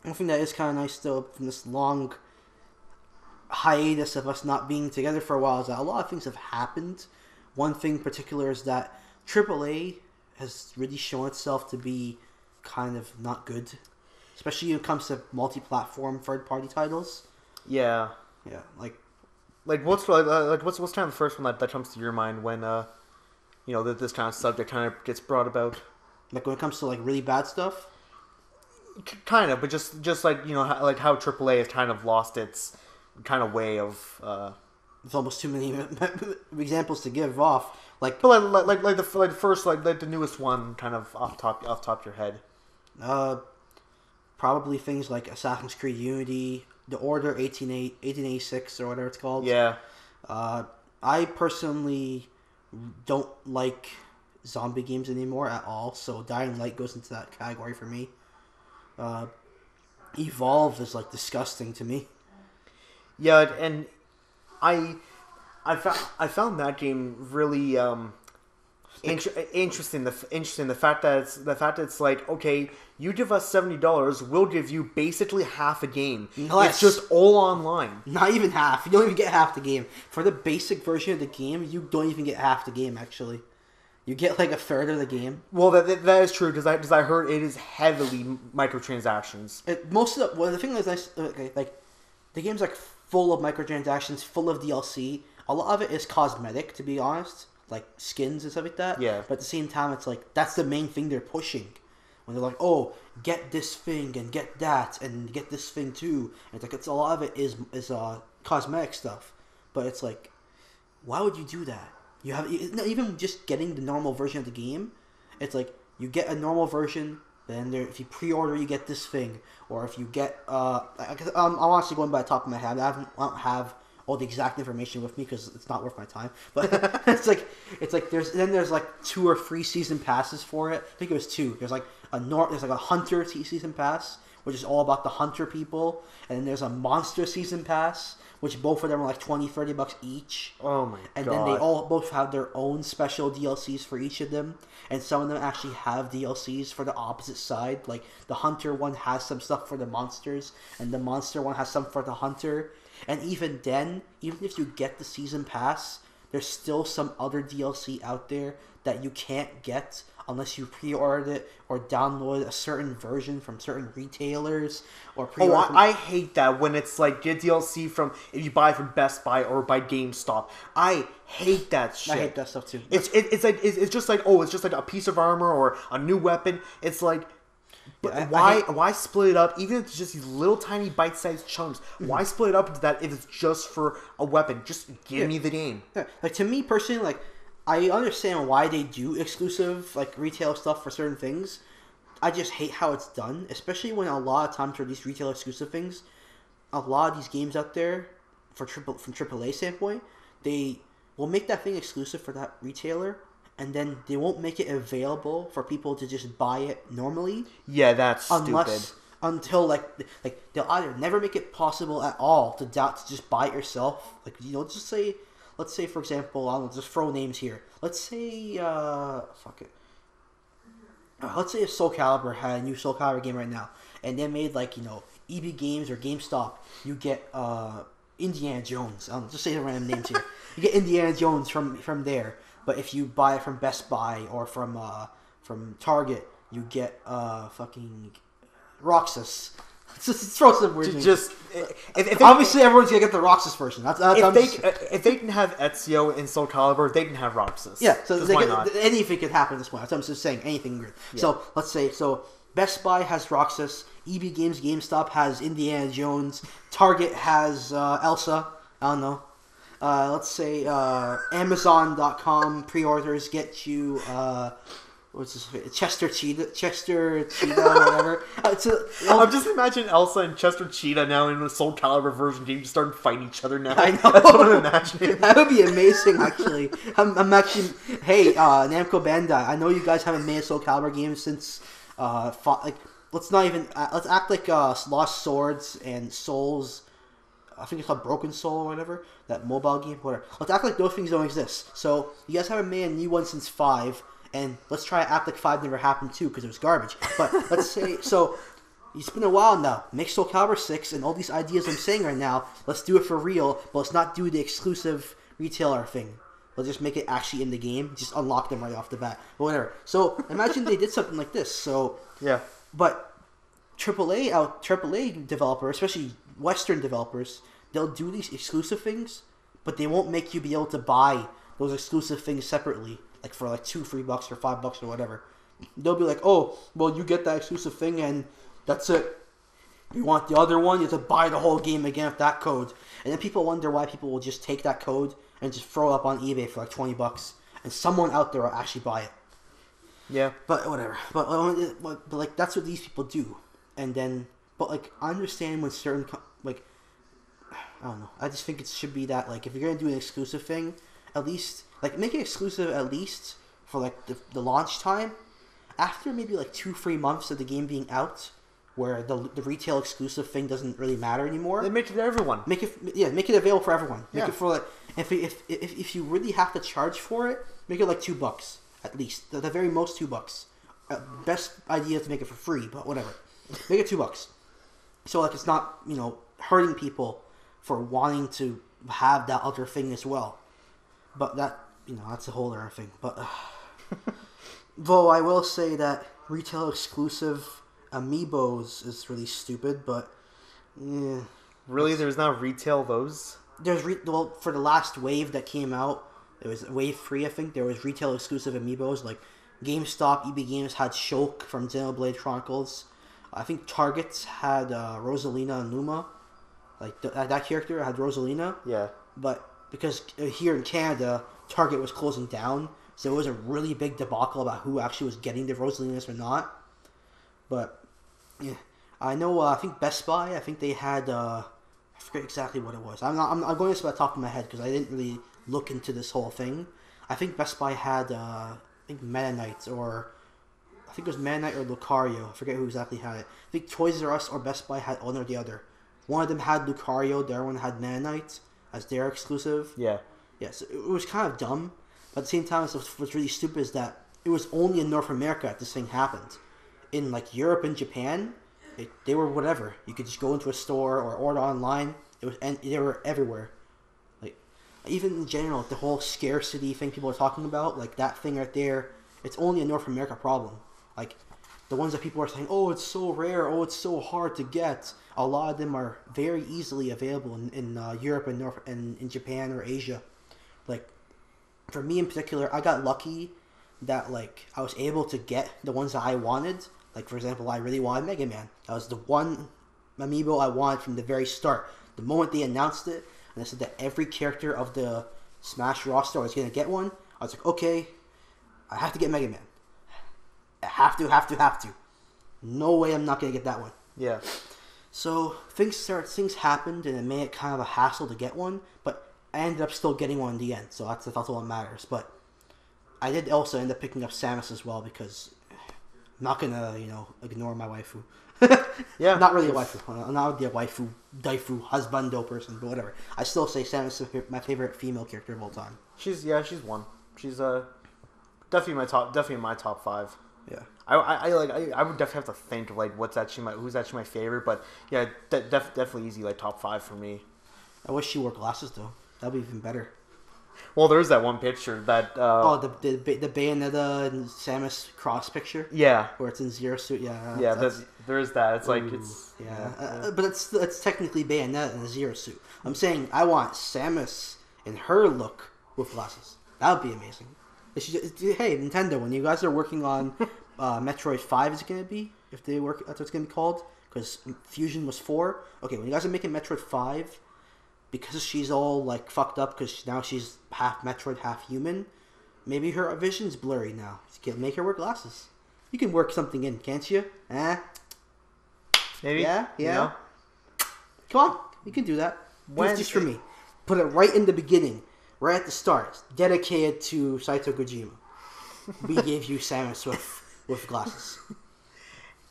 one thing that is kind of nice still from this long hiatus of us not being together for a while is that a lot of things have happened. One thing in particular is that AAA has really shown itself to be kind of not good, especially when it comes to multi-platform third-party titles. Yeah. Yeah, like what's kind of the first one that comes to your mind when that this kind of subject kind of gets brought about? Like when it comes to like really bad stuff. Kind of, but just like like how AAA has kind of lost its kind of way of. There's almost too many examples to give off. Like, but like the first like the newest one, kind of off top of your head. Probably things like Assassin's Creed Unity, The Order 1886 or whatever it's called. Yeah. I personally don't like zombie games anymore at all, so Dying Light goes into that category for me. Evolve is like disgusting to me. Yeah, and I found that game really interesting. The fact that it's like, okay, you give us $70, we'll give you basically half a game. Less. It's just all online. Not even half. You don't even get half the game for the basic version of the game. You don't even get half the game actually. You get like a third of the game. Well, that is true because I heard it is heavily microtransactions. The thing that's nice, like the game's like full of microtransactions, full of DLC. A lot of it is cosmetic, to be honest, like skins and stuff like that. Yeah. But at the same time, it's like that's the main thing they're pushing. When they're like, oh, get this thing and get that and get this thing too. And it's like it's a lot of it is cosmetic stuff. But it's like, why would you do that? You have not even just getting the normal version of the game. It's like you get a normal version, then if you pre-order, you get this thing, or if you get I'm honestly going by the top of my head. I don't have all the exact information with me because it's not worth my time. But it's like there's like 2 or 3 season passes for it. I think it was 2. There's like a hunter season pass which is all about the hunter people, and then there's a monster season pass, which both of them are like $20-$30 each. Oh my god! And then they all both have their own special DLCs for each of them, and some of them actually have DLCs for the opposite side. Like the hunter one has some stuff for the monsters, and the monster one has some for the hunter. And even then, even if you get the season pass, there's still some other DLC out there that you can't get unless you pre-ordered it or download a certain version from certain retailers or pre-order. I hate that when it's like get DLC from if you buy from Best Buy or by GameStop. I hate that shit. I hate that stuff too. It's just like a piece of armor or a new weapon. It's like. But why split it up? Even if it's just these little tiny bite-sized chunks, why split it up into that if it's just for a weapon? Just give me the game. Yeah. Like to me personally, like I understand why they do exclusive like retail stuff for certain things. I just hate how it's done, especially when a lot of times for these retail exclusive things, a lot of these games out there from AAA standpoint, they will make that thing exclusive for that retailer. And then they won't make it available for people to just buy it normally. Yeah, that's stupid. Until like they'll either never make it possible at all to just buy it yourself. Like let's say for example, I'll just throw names here. Let's say let's say a Soul Calibur had a new Soul Calibur game right now, and they made like EB Games or GameStop. You get Indiana Jones. I'll just say the random names here. You get Indiana Jones from there. But if you buy it from Best Buy or from Target, you get fucking Roxas. Just throw some words. If obviously everyone's gonna get the Roxas version. If they can have Ezio in Soul Calibur, they can have Roxas. Yeah, so anything could happen at this point. That's what I'm just saying. Anything weird. Yeah. So let's say Best Buy has Roxas, EB Games, GameStop has Indiana Jones, Target has Elsa. I don't know. Let's say Amazon.com pre-orders get you what's this? Chester Cheetah, whatever. I'm just imagining Elsa and Chester Cheetah now in the Soul Calibur version game just starting fighting each other now. I know. That's what I'm imagining. That would be amazing, actually. I'm actually. Hey, Namco Bandai, I know you guys haven't made a Soul Calibur game since let's act like Lost Swords and Souls. I think it's called Broken Soul or whatever. That mobile game, whatever. Let's act like those things don't exist. So, you guys haven't made a new one since 5, and let's try to act like 5 never happened too, because it was garbage. But, let's say, so, it's been a while now. Make Soul Calibur 6, and all these ideas I'm saying right now, let's do it for real, but let's not do the exclusive retailer thing. Let's just make it actually in the game. Just unlock them right off the bat. Whatever. So, imagine they did something like this. So, yeah. But, AAA developers, especially Western developers, they'll do these exclusive things, but they won't make you be able to buy those exclusive things separately, like for like $2, $3 or $5 or whatever. They'll be like, oh, well, you get that exclusive thing and that's it. You want the other one, you have to buy the whole game again with that code. And then people wonder why people will just take that code and just throw it up on eBay for like $20, and someone out there will actually buy it. Yeah. But whatever. But like that's what these people do. And then, but like I understand when certain I don't know. I just think it should be that like if you're gonna do an exclusive thing, at least like make it exclusive at least for like the launch time. After maybe like 2-3 months of the game being out, where the retail exclusive thing doesn't really matter anymore. They make it to everyone. Make it available for everyone. Make it for like if you really have to charge for it, make it like $2 at least. The very most $2. Best idea to make it for free, but whatever. Make it $2. So like it's not hurting people for wanting to have that other thing as well. But that that's a whole other thing. But though I will say that retail exclusive amiibos is really stupid. But yeah, really, there's not retail those. There's for the last wave that came out, it was wave 3. I think there was retail exclusive amiibos like GameStop, EB Games had Shulk from Xenoblade Chronicles. I think Target had Rosalina and Luma. Like that character had Rosalina. Yeah. But because here in Canada, Target was closing down, so it was a really big debacle about who actually was getting the Rosalinas or not. But yeah, I know. I think Best Buy. I think they had. I forget exactly what it was. I'm going this by the top of my head because I didn't really look into this whole thing. I think Best Buy had. I think Meta Knight or I think it was Man Knight or Lucario. I forget who exactly had it. I think Toys R Us or Best Buy had one or the other. One of them had Lucario, the other one had Man Knight as their exclusive. Yeah. Yes, it was kind of dumb, but at the same time, what's really stupid is that it was only in North America that this thing happened. In like Europe and Japan, they were whatever. You could just go into a store or order online. And they were everywhere. Like even in general, the whole scarcity thing people are talking about, like that thing right there, it's only a North America problem. Like the ones that people are saying, oh, it's so rare, oh, it's so hard to get. A lot of them are very easily available in Europe and in Japan or Asia. Like for me in particular, I got lucky that like I was able to get the ones that I wanted. Like for example, I really wanted Mega Man. That was the one amiibo I wanted from the very start. The moment they announced it, and they said that every character of the Smash roster was going to get one, I was like, okay, I have to get Mega Man. I have to. No way I'm not going to get that one. Yeah. So things happened, and it made it kind of a hassle to get one, but I ended up still getting one in the end, so that's all that matters. But I did also end up picking up Samus as well, because I'm not going to, ignore my waifu. Yeah, not really a waifu. I'm not the waifu, daifu, husbando person, but whatever. I still say Samus is my favorite female character of all time. She's one. She's definitely my top 5. Yeah. I would definitely have to think of like who's actually my favorite, but yeah, definitely easy like top 5 for me. I wish she wore glasses though. That'd be even better. Well, there's that one picture that. The Bayonetta and Samus cross picture. Yeah. Where it's in Zero Suit. Yeah. Yeah, there is that. It's like it's. Yeah, but it's technically Bayonetta in a Zero Suit. I'm saying I want Samus in her look with glasses. That would be amazing. Hey, Nintendo, when you guys are working on Metroid 5, is it going to be? If they work, that's what it's going to be called. Because Fusion was 4. Okay, when you guys are making Metroid 5. Because she's all like fucked up because now she's half Metroid, half human. Maybe her vision's blurry now. You can make her wear glasses. You can work something in, can't you? Maybe. Yeah. You know? Come on, you can do that. It's just for me. Put it right in the beginning, right at the start. Dedicated to Saito Kojima. We gave you Samus with glasses.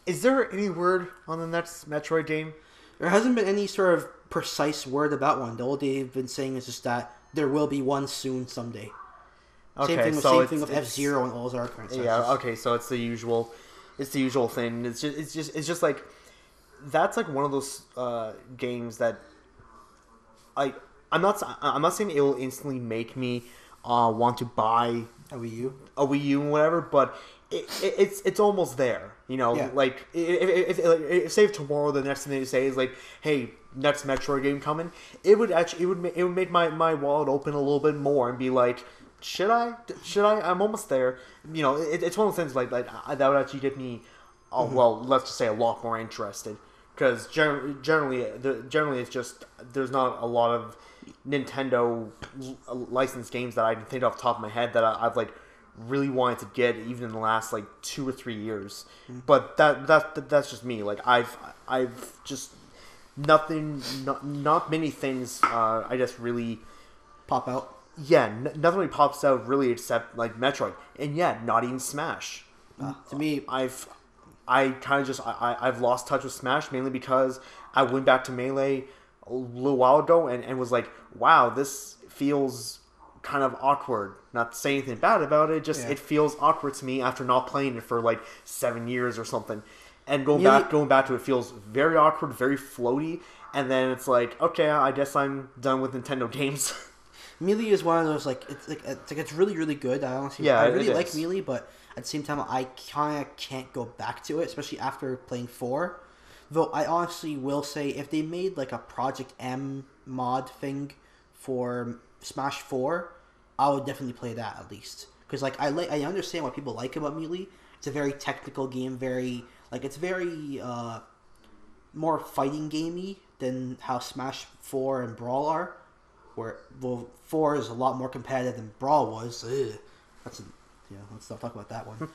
Is there any word on the next Metroid game? There hasn't been any sort of precise word about one. All they've been saying is just that there will be one soon someday. Okay, same thing with F-Zero and all those other franchises. Yeah, okay, so it's the usual thing. It's just like that's like one of those games that I'm not saying it will instantly make me want to buy a Wii U and whatever, but it's almost there. Yeah. Like if say if tomorrow the next thing they say is like, hey, next Metroid game coming, it would make my wallet open a little bit more and be like, should I? I'm almost there. It's one of those things like that would actually get me, well, let's just say a lot more interested. Because generally it's just there's not a lot of Nintendo licensed games that I can think off the top of my head that I've like really wanted to get even in the last like 2 or 3 years. But that's just me. Like I've just not many things I just really pop out. Yeah, nothing really pops out really except like Metroid, and yeah, not even Smash. To me, I've lost touch with Smash mainly because I went back to Melee a little while ago and was like, wow, this feels kind of awkward. Not to say anything bad about it, just It feels awkward to me after not playing it for like 7 years or something. And going back to it feels very awkward, very floaty, and then it's like, okay, I guess I'm done with Nintendo games. Melee is one of those it's really, really good. I really like Melee, but at the same time, I kind of can't go back to it, especially after playing 4. Though I honestly will say, if they made like a Project M mod thing for Smash 4, I would definitely play that at least. Because I understand what people like about Melee. It's a very technical game, it's very more fighting gamey than how Smash 4 and Brawl are. Where 4 is a lot more competitive than Brawl was. Let's not talk about that one.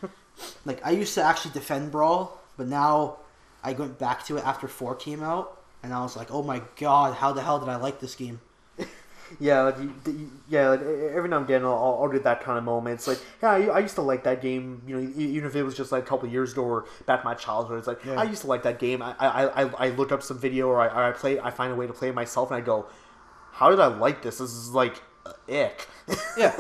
Like, I used to actually defend Brawl, but now I went back to it after 4 came out, and I was like, oh my god, how the hell did I like this game? Yeah, like, like every now and again I'll get that kind of moment. It's like, yeah, I used to like that game. You know, even if it was just like a couple of years ago or back in my childhood, it's like I used to like that game. I look up some video or I find a way to play it myself, and I go, how did I like this? This is like ick. Yeah,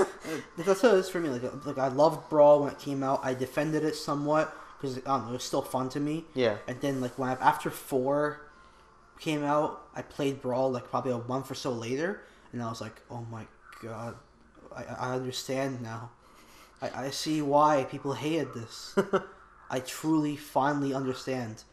that's what it is for me. Like I loved Brawl when it came out. I defended it somewhat because I don't know, it was still fun to me. Yeah. And then like after 4 came out, I played Brawl like probably a month or so later, and I was like, oh my god, I understand now. I see why people hated this. I truly finally understand.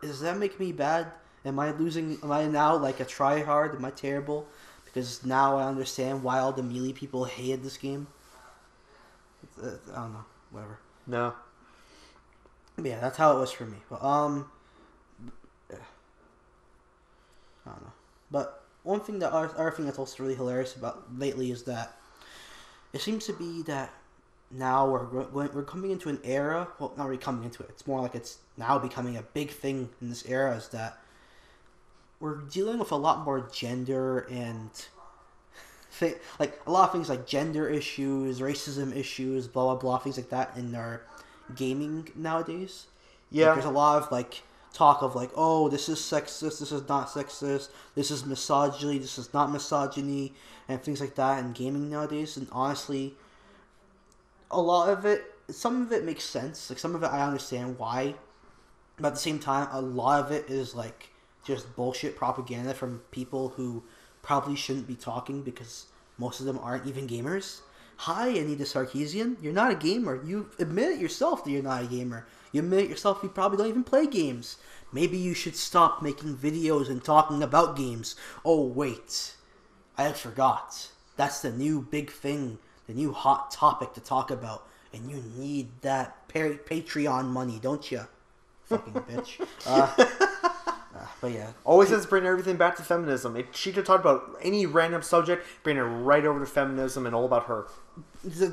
Does that make me bad? Am I losing? Am I now like a tryhard? Am I terrible? Because now I understand why all the Melee people hated this game. I don't know. Whatever. No. But yeah, that's how it was for me. But I don't know. But one thing other thing that's also really hilarious about lately is that it seems to be that now we're coming into an era. Well, not really coming into it. It's more like it's now becoming a big thing in this era. Is that we're dealing with a lot more gender and like a lot of things like gender issues, racism issues, blah blah blah, things like that in our gaming nowadays. Yeah, like, there's a lot of like talk of like, oh, this is sexist, this is not sexist, this is misogyny, this is not misogyny, and things like that in gaming nowadays. And honestly, a lot of it, some of it makes sense. Like some of it, I understand why, but at the same time, a lot of it is like just bullshit propaganda from people who probably shouldn't be talking because most of them aren't even gamers. Hi, Anita Sarkeesian. You're not a gamer. You admit it yourself that you're not a gamer. You admit it yourself you probably don't even play games. Maybe you should stop making videos and talking about games. Oh, wait. I forgot. That's the new big thing, the new hot topic to talk about. And you need that Patreon money, don't you? Fucking bitch. But yeah. Always has to bring everything back to feminism. She could talk about any random subject, bring it right over to feminism and all about her.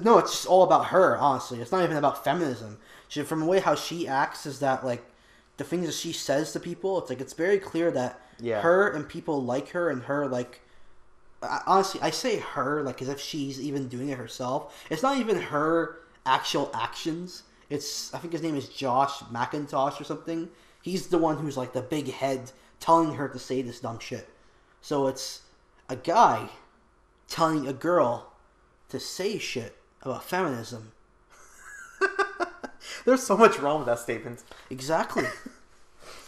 No, it's just all about her, honestly. It's not even about feminism. From the way how she acts is that, like, the things that she says to people, it's like, it's very clear that her and people like her and her, like, honestly, I say her, like, as if she's even doing it herself. It's not even her actual actions. It's, I think his name is Josh McIntosh or something. He's the one who's, like, the big head telling her to say this dumb shit. So it's a guy telling a girl to say shit about feminism. There's so much wrong with that statement. Exactly.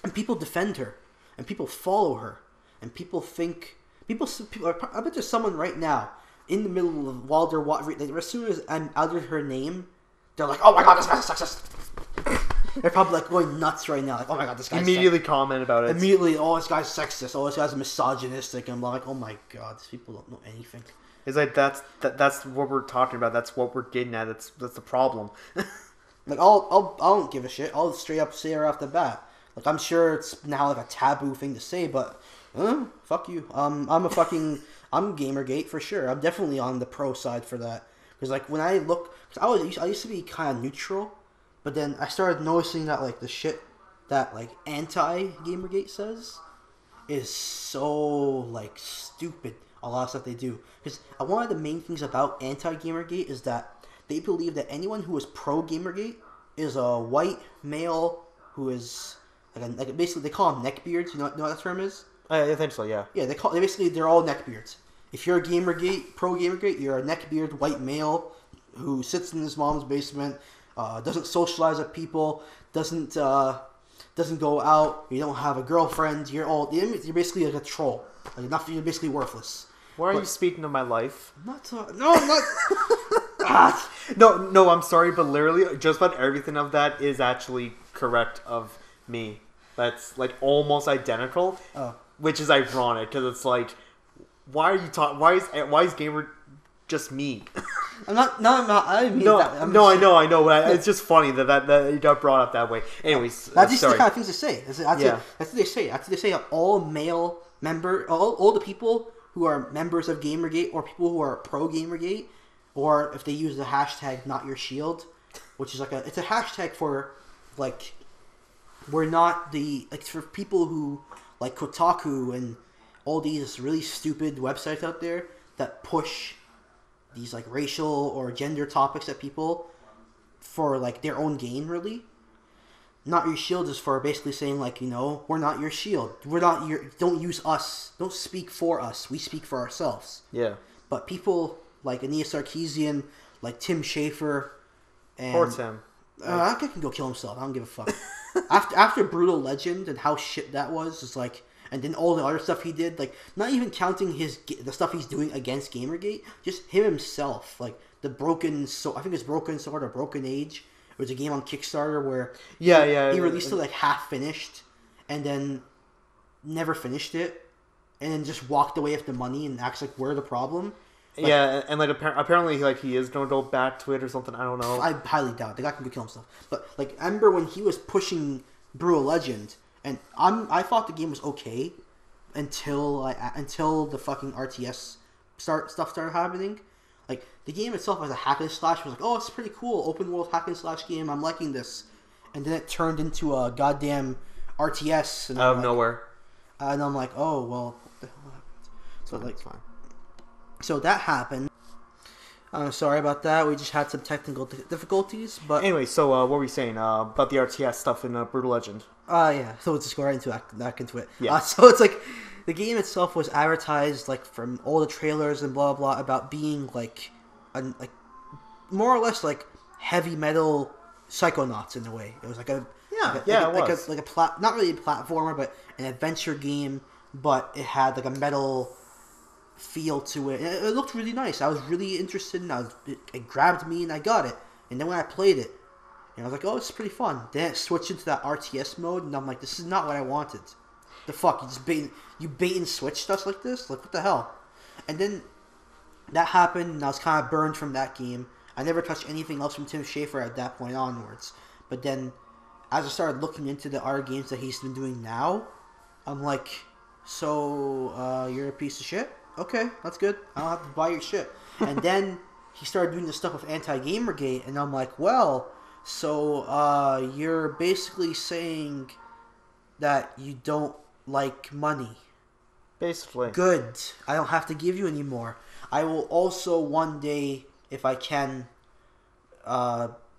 And people defend her. And people follow her. And people think... I bet there's someone right now in the middle of while they're watching... As soon as I uttered her name, they're like, oh my god, this guy's a sexist. They're probably like going nuts right now. Like, oh my god, this guy's immediately comment about it. Immediately, oh, this guy's sexist. Oh, this guy's misogynistic. And I'm like, oh my god, these people don't know anything. It's like that's what we're talking about. That's what we're getting at. That's the problem. Like I don't give a shit. I'll straight up say her off the bat. Like I'm sure it's now like a taboo thing to say, but fuck you. I'm Gamergate for sure. I'm definitely on the pro side for that. Because like when I look, cause I used to be kind of neutral, but then I started noticing that like the shit that like anti Gamergate says is so like stupid. A lot of stuff they do. Because one of the main things about anti Gamergate is that they believe that anyone who is pro Gamergate is a white male who is like basically they call them neckbeards. You know what that term is? I think so. Yeah. Yeah, they're all neckbeards. If you're a Gamergate, pro Gamergate, you're a neckbeard white male who sits in his mom's basement, doesn't socialize with people, doesn't go out. You don't have a girlfriend. You're basically like a troll. Like nothing. You're basically worthless. Why are you speaking of my life? I'm not. No, I'm sorry, but literally, just about everything of that is actually correct of me. That's like almost identical, which is ironic because it's like, why are you talking? Why is gamer just me? I'm not. I didn't mean that. I know. But it's just funny that you got brought up that way. Anyways, that's just the kind of things to say. That's what they say. That's what they say. All male all the people who are members of Gamergate or people who are pro Gamergate, or if they use the hashtag #NotYourShield, which is it's a hashtag for like we're not the like for people who like Kotaku and all these really stupid websites out there that push these like racial or gender topics at people for like their own gain, really. Not Your Shield is for basically saying like, you know, we're not your shield. We're not your. Don't use us. Don't speak for us. We speak for ourselves. Yeah. But people like Aeneas Sarkeesian, like Tim Schafer, and Poor Tim. that guy can go kill himself. I don't give a fuck. after Brutal Legend and how shit that was, it's like, and then all the other stuff he did, like not even counting the stuff he's doing against Gamergate, just him himself, like the Broken Sword. I think it's Broken Sword or Broken Age. It was a game on Kickstarter where he released it like half finished, and then never finished it, and then just walked away with the money and acts like we're the problem. Like, yeah, and like apparently like he is gonna go back to it or something. I don't know. I highly doubt it. The guy can go kill himself. But like I remember when he was pushing Brutal Legend, and I thought the game was okay until the fucking RTS stuff started happening. Like, the game itself as a hack and slash was like, oh, it's pretty cool, open world hack and slash game, I'm liking this. And then it turned into a goddamn RTS. And out of nowhere. And I'm like, oh, well, what the hell happened? So, like, fine. So that happened. I'm sorry about that, we just had some technical difficulties, but... Anyway, so what were we saying about the RTS stuff in Brutal Legend? Yeah, so let's just go right back into it. Yeah. So it's like, the game itself was advertised, like, from all the trailers and blah, blah, about being, like, more or less, like, heavy metal Psychonauts in a way. It was like a... not really a platformer, but an adventure game, but it had, like, a metal feel to it. And it looked really nice. I was really interested, and it grabbed me, and I got it. And then when I played it, and I was like, oh, it's pretty fun. Then it switched into that RTS mode, and I'm like, this is not what I wanted. The fuck? You bait and switch stuff like this? Like, what the hell? And then that happened, and I was kind of burned from that game. I never touched anything else from Tim Schafer at that point onwards. But then, as I started looking into the other games that he's been doing now, I'm like, so, you're a piece of shit? Okay, that's good. I don't have to buy your shit. And then he started doing the stuff with Anti-Gamergate, and I'm like, well, so you're basically saying that you don't like money. Basically. Good. I don't have to give you any more. I will also one day, if I can,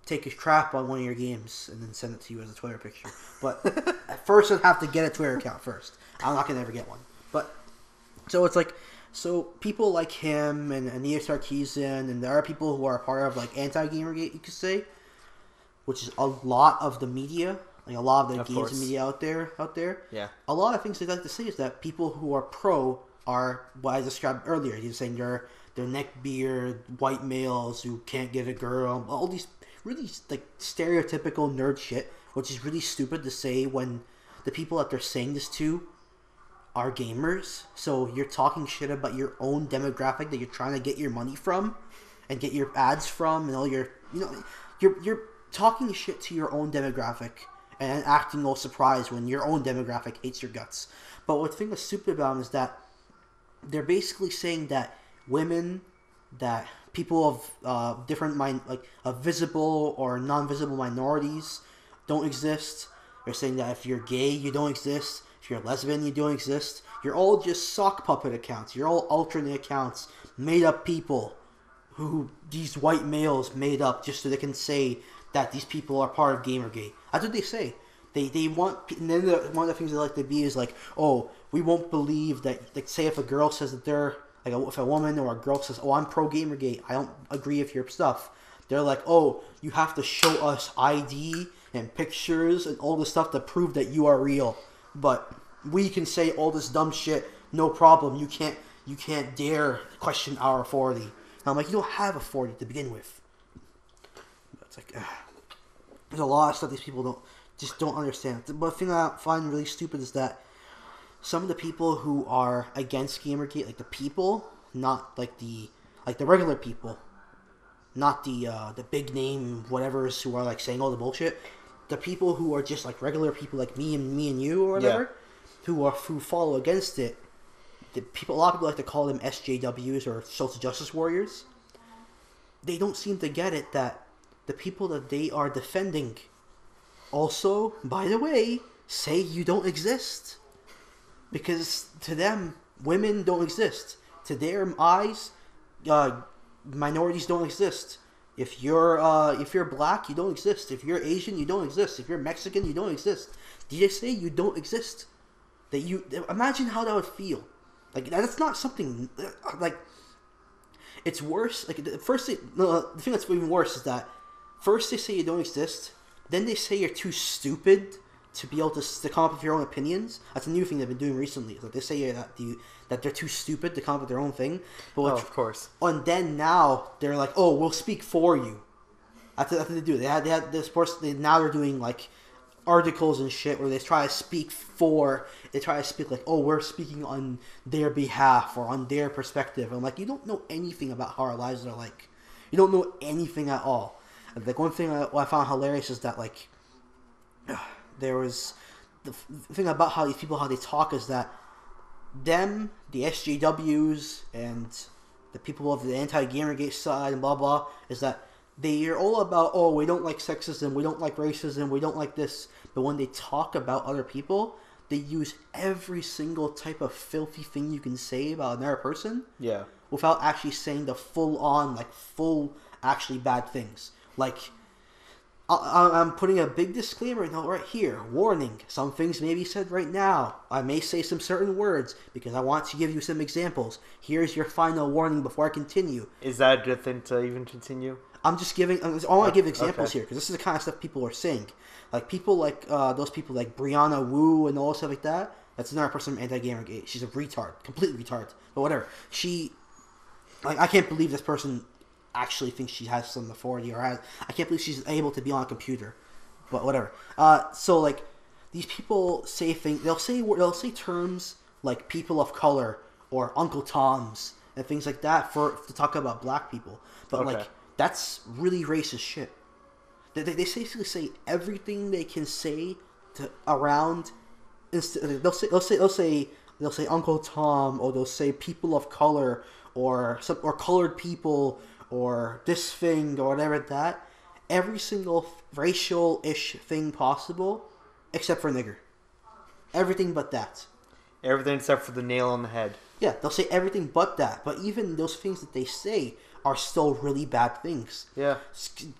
take a crap on one of your games and then send it to you as a Twitter picture. But at first I'd have to get a Twitter account first. I'm not going to ever get one. But, so it's like... So people like him and Aeneas Sarkeesian, and there are people who are part of like Anti-Gamergate, you could say, which is a lot of the media, like a lot of the games and media out there. Yeah. A lot of things they like to say is that people who are pro are what I described earlier. You're saying they're neckbeard white males who can't get a girl. All these really like stereotypical nerd shit, which is really stupid to say when the people that they're saying this to are gamers. So you're talking shit about your own demographic that you're trying to get your money from and get your ads from, and all your, you know, you're talking shit to your own demographic and acting all surprised when your own demographic hates your guts. But what the thing that's stupid about them is that they're basically saying that women, that people of different of visible or non-visible minorities don't exist. They're saying that if you're gay, you don't exist. If you're a lesbian, you don't exist. You're all just sock puppet accounts. You're all alternate accounts, made up people who these white males made up just so they can say that these people are part of Gamergate. That's what they say. They want, and then one of the things they like to be is like, oh, we won't believe that. Like, say if a girl says that they're like, if a woman or a girl says, oh, I'm pro Gamergate, I don't agree with your stuff. They're like, oh, you have to show us ID and pictures and all this stuff to prove that you are real. But we can say all this dumb shit, no problem. You can't dare question our authority. And I'm like, you don't have authority to begin with. But it's like, there's a lot of stuff these people don't understand. But the thing that I find really stupid is that some of the people who are against Gamergate, like the people, not like the regular people, not the big name whatevers who are like saying all the bullshit. The people who are just like regular people like me and you or whatever, who follow against it. A lot of people like to call them SJWs or social justice warriors. They don't seem to get it that the people that they are defending also, by the way, say you don't exist. Because to them, women don't exist. to their eyes, minorities don't exist. If you're black, you don't exist. If you're Asian, you don't exist. If you're Mexican, you don't exist. Did they say you don't exist? That you imagine how that would feel. Like that's not something like. It's worse. Like the thing that's even worse is that first they say you don't exist, then they say you're too stupid to be able to come up with your own opinions. That's a new thing they've been doing recently. Like they say that they're too stupid to come up with their own thing. But of course. And then now they're like, oh, we'll speak for you. That's what they do. They had this person. Now they're doing like articles and shit where they try to speak like, oh, we're speaking on their behalf or on their perspective. I'm like, you don't know anything about how our lives are like. You don't know anything at all. Like one thing I found hilarious is that like there was the thing about how these people, how they talk, is that them, the SJWs and the people of the anti-Gamergate side and blah blah, is that they're all about, oh, we don't like sexism, we don't like racism, we don't like this. But when they talk about other people, they use every single type of filthy thing you can say about another person. Yeah. Without actually saying the full actually bad things. Like, I'm putting a big disclaimer note right here. Warning, some things may be said right now. I may say some certain words because I want to give you some examples. Here's your final warning before I continue. Is that a good thing to even continue? I'm just giving, I want to give examples here because this is the kind of stuff people are saying. Like people like, those people like Brianna Wu and all stuff like that. That's another person from Anti-Gamergate. She's a retard. Completely retard. But whatever. I can't believe this person actually thinks she has some authority I can't believe she's able to be on a computer. But whatever. So like, these people say things, they'll say terms like people of color or Uncle Toms and things like that to talk about black people. But like, that's really racist shit. They basically say everything they can say around. They'll say Uncle Tom, or they'll say people of color, or colored people, or this thing, or whatever that. Every single racial-ish thing possible, except for nigger. Everything but that. Everything except for the nail on the head. Yeah, they'll say everything but that. But even those things that they say are still really bad things. Yeah.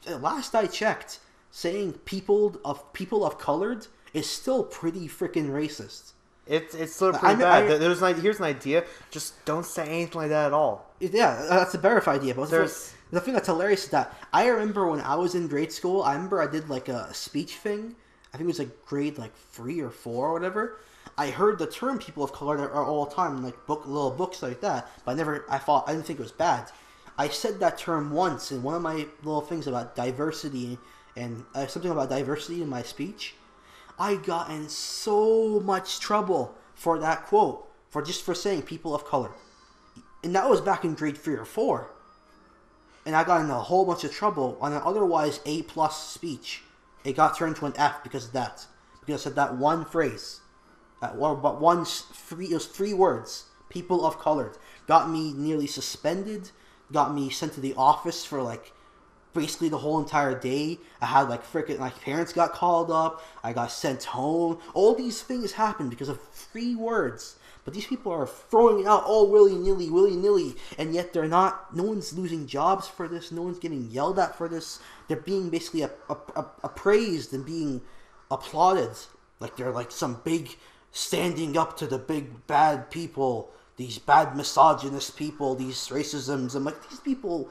Last I checked, saying people of colored is still pretty freaking racist. It's still pretty bad. Here's an idea. Just don't say anything like that at all. Yeah, that's a better idea. But the thing that's hilarious is that I remember when I was in grade school, I did like a speech thing. I think it was like grade like 3 or 4 or whatever. I heard the term people of color all the time in like little books like that. But I didn't think it was bad. I said that term once in one of my little things about diversity and something about diversity in my speech. I got in so much trouble for that quote, for saying people of color. And that was back in grade 3 or 4. And I got in a whole bunch of trouble on an otherwise A+ speech. It got turned to an F because of that. Because I said that one phrase. It was 3 words. People of color. Got me nearly suspended. Got me sent to the office for like basically the whole entire day. I had like freaking, my parents got called up. I got sent home. All these things happened because of 3 words. But these people are throwing it out all willy-nilly. And yet they're not, no one's losing jobs for this. No one's getting yelled at for this. They're being basically appraised and being applauded. Like they're like some big, standing up to the big bad people. These bad misogynist people, these racisms. I'm like, these people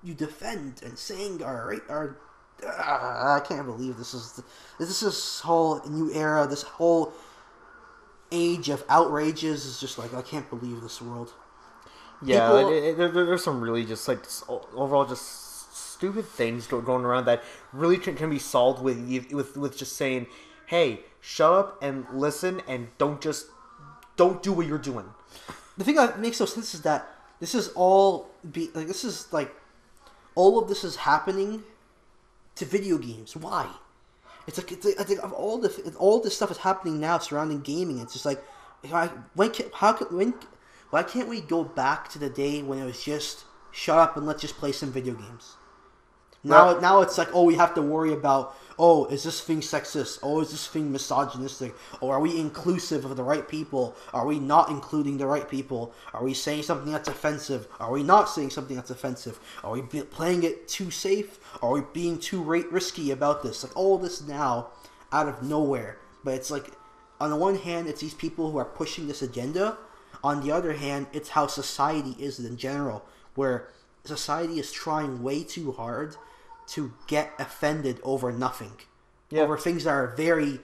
you defend and saying I can't believe this is whole new era, this whole age of outrages is just like, I can't believe this world. Yeah, there's some really just like overall just stupid things going around that really can be solved with just saying, hey, shut up and listen and don't do what you're doing. The thing that makes no sense is that this is all all of this is happening to video games. Why? It's like all this stuff is happening now surrounding gaming. It's just like, why can't we go back to the day when it was just shut up and let's just play some video games? Now it's like, oh, we have to worry about, oh, is this thing sexist? Oh, is this thing misogynistic? Or are we inclusive of the right people? Are we not including the right people? Are we saying something that's offensive? Are we not saying something that's offensive? Are we playing it too safe? Are we being too risky about this? Like, all this now out of nowhere. But it's like, on the one hand, it's these people who are pushing this agenda. On the other hand, it's how society is in general, where society is trying way too hard to get offended over nothing, over things that are very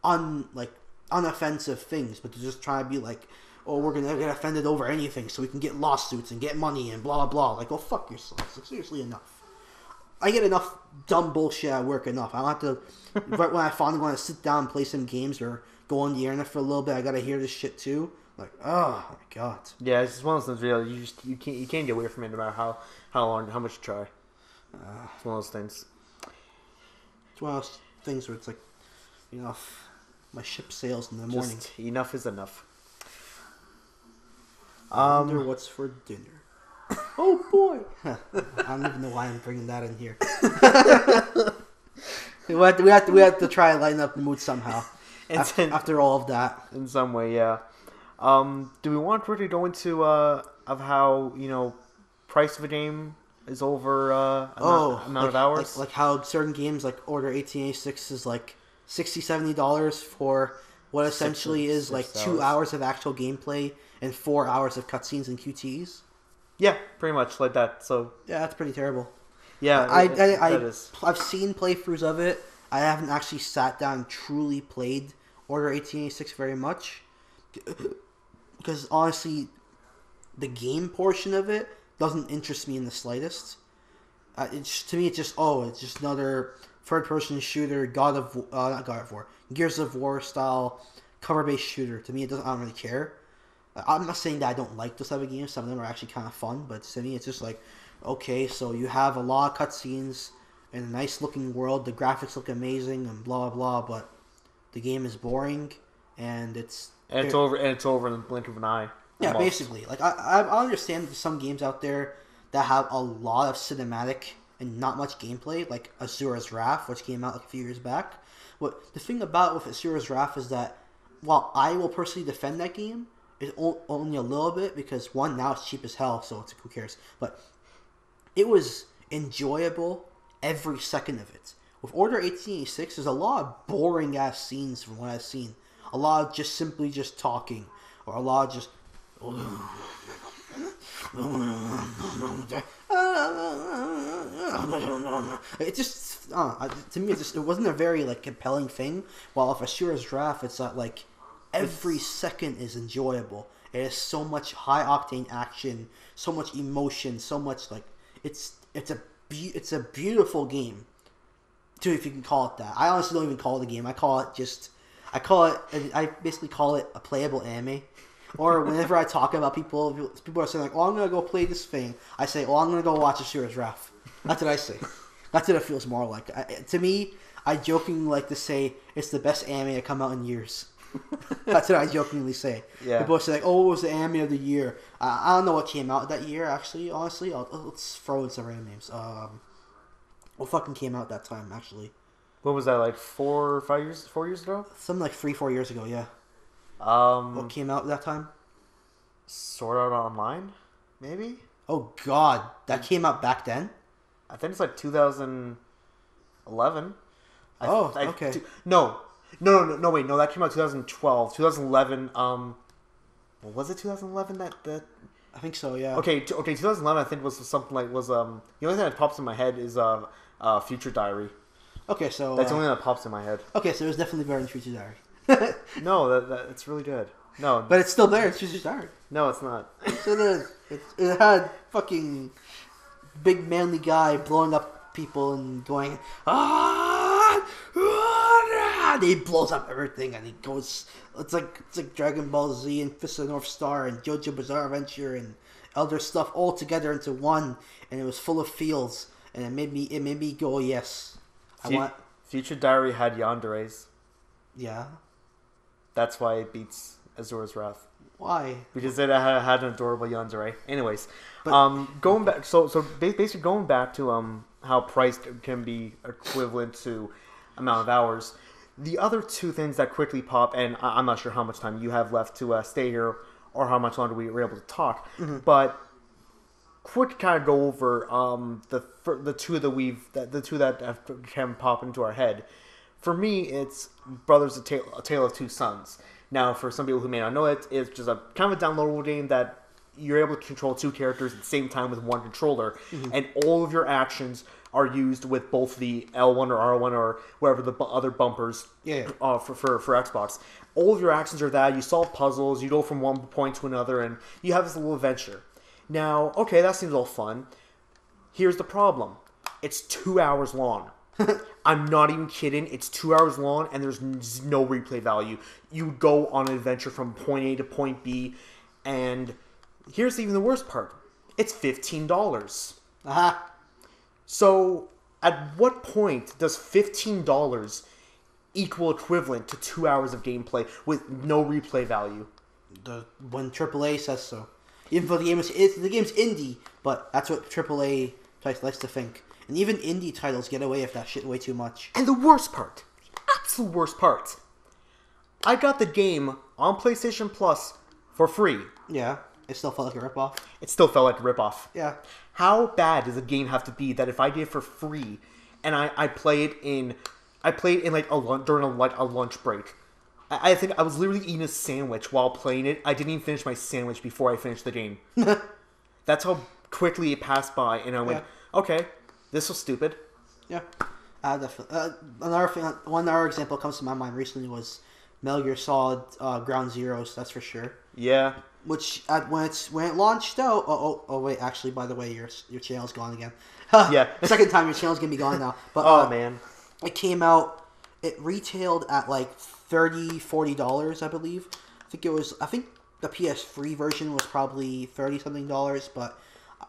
unoffensive things, but they're just trying to be like, oh, we're gonna get offended over anything so we can get lawsuits and get money and blah blah. Like, oh, fuck yourselves. Like, seriously, enough. I get enough dumb bullshit at work enough. I don't have to. Right when I finally want to sit down and play some games or go on the internet for a little bit, I gotta hear this shit too. Like, oh my god. Yeah, it's just one of those things. Real, you can't get away from it no matter how much you try. It's one of those things. It's one of those things where it's like, my ship sails in the morning. Just enough is enough. I wonder what's for dinner. Oh boy! I don't even know why I'm bringing that in here. we have to try and lighten up the mood somehow. After all of that, in some way, yeah. Do we want to really go into of how price of a game is over amount of hours? Like how certain games like Order 1886 is like $60-$70 for what essentially is like 2 hours of actual gameplay and 4 hours of cutscenes and QTEs. Yeah, pretty much like that. So yeah, that's pretty terrible. Yeah, I've seen playthroughs of it. I haven't actually sat down and truly played Order 1886 very much. Because honestly, the game portion of it doesn't interest me in the slightest. To me, it's just another third-person shooter, Gears of War style cover-based shooter. To me, I don't really care. I'm not saying that I don't like those type of games. Some of them are actually kind of fun, but to me, it's just like, okay, so you have a lot of cutscenes in a nice-looking world. The graphics look amazing and blah blah, but the game is boring and it's over in the blink of an eye. Yeah, almost. Basically. Like I understand there's some games out there that have a lot of cinematic and not much gameplay, like Asura's Wrath, which came out like a few years back. What the thing about with Asura's Wrath is that while I will personally defend that game, it's only a little bit because one, now it's cheap as hell, so it's who cares. But it was enjoyable every second of it. With Order 1886, there's a lot of boring ass scenes from what I've seen. A lot of just simply just talking, or a lot of just. It just to me it wasn't a very like compelling thing. While if Asura's Wrath, it's not like every second is enjoyable. It has so much high octane action, so much emotion, so much like it's a beautiful game. Too, if you can call it that. I honestly don't even call it a game. I basically call it a playable anime. Or whenever I talk about people are saying like, "Oh, I'm gonna go play this thing," I say, "Oh, I'm gonna go watch Asura's Wrath." That's what I say. That's what it feels more like. To me, I jokingly like to say it's the best anime to come out in years. That's what I jokingly say. Yeah. People say like, "Oh, it was the anime of the year." I don't know what came out that year. Actually, honestly, let's throw in some random names. What fucking came out that time? Actually, what was that, like 4 or 5 years? 4 years ago? Something like 3-4 years ago. Yeah. What came out that time? Sword Art Online, maybe. Oh God, that came out back then. I think it's like 2011. Okay. No. Wait, no. That came out 2012. 2011. Was it 2011 that? I think so. Yeah. Okay. 2011. I think was something like the only thing that pops in my head is Future Diary. Okay, so that's the only thing that pops in my head. Okay, so it was definitely better than Future Diary. No, that it's really good. No, but it's still better than Future Diary. No, it's not. It had fucking big manly guy blowing up people and going he blows up everything and he goes. It's like Dragon Ball Z and Fist of the North Star and JoJo Bizarre Adventure and other stuff all together into one, and it was full of feels, and it made me go yes. Future Diary had yanderes. Yeah. That's why it beats Asura's Wrath. Why? Because it had an adorable yandere. Anyways, going back. So basically going back to how price can be equivalent to amount of hours. The other two things that quickly pop, and I'm not sure how much time you have left to stay here, or how much longer we were able to talk, but quick kind of go over the two that can pop into our head. For me, it's Brothers: A Tale of Two Sons. Now, for some people who may not know it, it's just a kind of a downloadable game that you're able to control two characters at the same time with one controller, and all of your actions are used with both the L1 or R1 or whatever the other bumpers for Xbox. All of your actions are that. You solve puzzles, you go from one point to another, and you have this little adventure. Now, okay, that seems all fun. Here's the problem. It's 2 hours long. I'm not even kidding. It's 2 hours long, and there's no replay value. You go on an adventure from point A to point B, and here's even the worst part. It's $15. Aha. So, at what point does $15 equal equivalent to 2 hours of gameplay with no replay value? When AAA says so. Even though the game's indie, but that's what AAA likes to think. And even indie titles get away with that shit way too much. And the worst part, absolute worst part, I got the game on PlayStation Plus for free. Yeah, it still felt like a ripoff. It still felt like a ripoff. Yeah. How bad does a game have to be that if I get it for free and I play it in like during a lunch break? I think I was literally eating a sandwich while playing it. I didn't even finish my sandwich before I finished the game. That's how quickly it passed by, and I went, okay, this was stupid. Yeah. Definitely. One other example that comes to my mind recently was Metal Gear Solid Ground Zeroes, that's for sure. Yeah. Which, when it launched out... Oh, wait, actually, by the way, your channel's gone again. Yeah. The second time your channel's going to be gone now. But, oh, man. It came out... It retailed at like $30, $40, I believe. I think the PS3 version was probably $30-something, but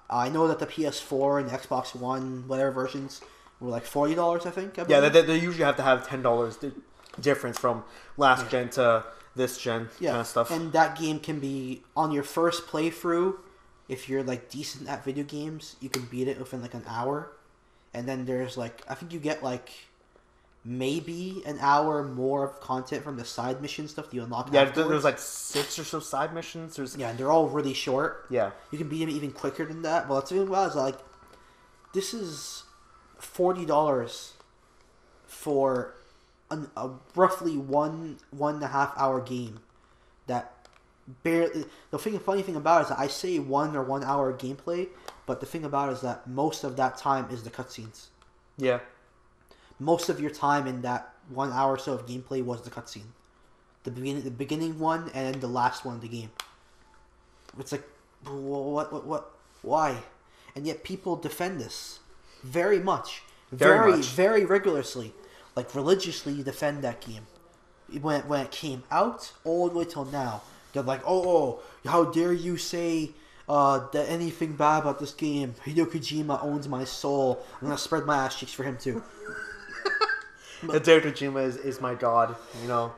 I know that the PS4 and the Xbox One, whatever versions, were like $40, I think. Yeah, they usually have to have $10 difference from last gen to this gen kind of stuff. And that game can be, on your first playthrough, if you're like decent at video games, you can beat it within like an hour. And then there's like, I think you get like maybe an hour more of content from the side mission stuff that you unlock afterwards. There's like 6 or so side missions. And they're all really short. Yeah. You can beat them even quicker than that. But what's even wild is like, this is $40 for a roughly 1.5 hour game that barely... The funny thing about it is that I say 1 or 1 hour gameplay, but the thing about it is that most of that time is the cutscenes. Yeah. Most of your time in that 1 hour or so of gameplay was the cutscene. The beginning one and then the last one of the game. It's like, what, why? And yet people defend this very much. Very regularly. Like, religiously defend that game. When it came out, all the way till now. They're like, oh, how dare you say that anything bad about this game. Hideo Kojima owns my soul. I'm going to spread my ass cheeks for him, too. Hideo Kojima is my god, you know.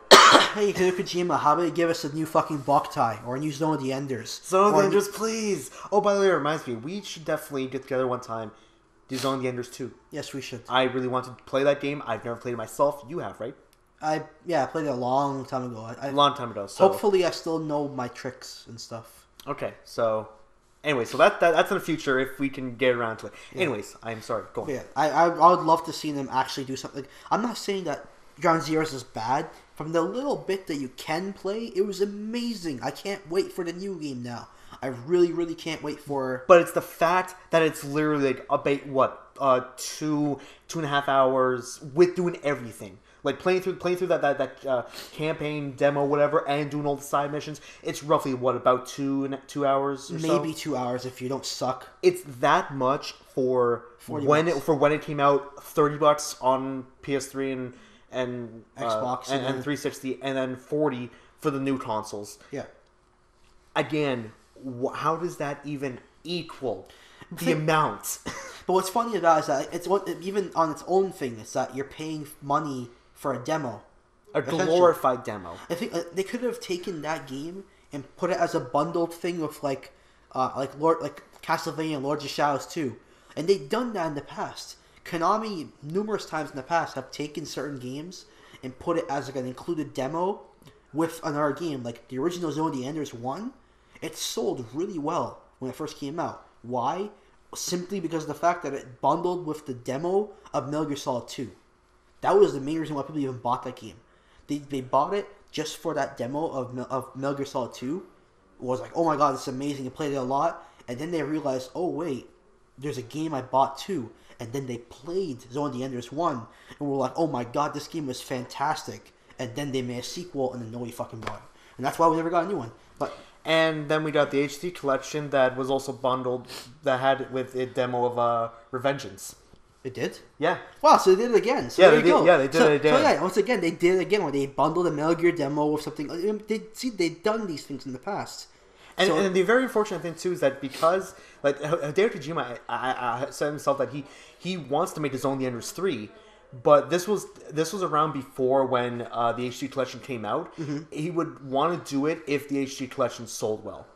Hey, Hideo Kojima, how about you give us a new fucking Boktai or a new Zone of the Enders? Zone of the Enders, please! Oh, by the way, it reminds me, we should definitely get together one time. Do Zone of the Enders 2. Yes, we should. I really want to play that game. I've never played it myself. You have, right? I played it a long time ago. A long time ago. So. Hopefully I still know my tricks and stuff. Okay, so... Anyway, so that's in the future if we can get around to it. Yeah. Anyways, I'm sorry. Go on. Yeah, I would love to see them actually do something. I'm not saying that Ground Zeroes is bad. From the little bit that you can play, it was amazing. I can't wait for the new game now. I really, really can't wait for... But it's the fact that it's literally like about, what, 2.5 hours with doing everything. Like playing through that campaign demo, whatever, and doing all the side missions. It's roughly what, about 2 hours or so? Maybe 2 hours if you don't suck. It's that much for when it came out. $30 on PS3 and Xbox and 360, and then $40 for the new consoles. Yeah. Again, how does that even equal the amount? But what's funny about it is that even on its own thing, it's that you're paying money for a demo. A glorified demo. I think they could have taken that game and put it as a bundled thing with like Castlevania and Lords of Shadows 2. And they've done that in the past. Konami numerous times in the past have taken certain games and put it as like an included demo with another game. Like the original Zone of the Enders 1, it sold really well when it first came out. Why? Simply because of the fact that it bundled with the demo of Metal Gear Solid 2. That was the main reason why people even bought that game. They bought it just for that demo of Metal Gear Solid 2. It was like, oh my god, this is amazing. You played it a lot. And then they realized, oh wait, there's a game I bought too. And then they played Zone of the Enders 1. And were like, oh my god, this game was fantastic. And then they made a sequel and then nobody fucking bought it. And that's why we never got a new one. And then we got the HD collection that was also bundled, that had with a demo of Revengeance. It did? Yeah. Wow, so they did it again. So yeah, there you go. Yeah, they did it again. So yeah, once again, they did it again where they bundled a Metal Gear demo with something. They've done these things in the past. And the very unfortunate thing too is that because like Hideo Kojima I said himself that he wants to make his own The Enders 3, but this was around before when the HD collection came out. Mm-hmm. He would want to do it if the HD collection sold well.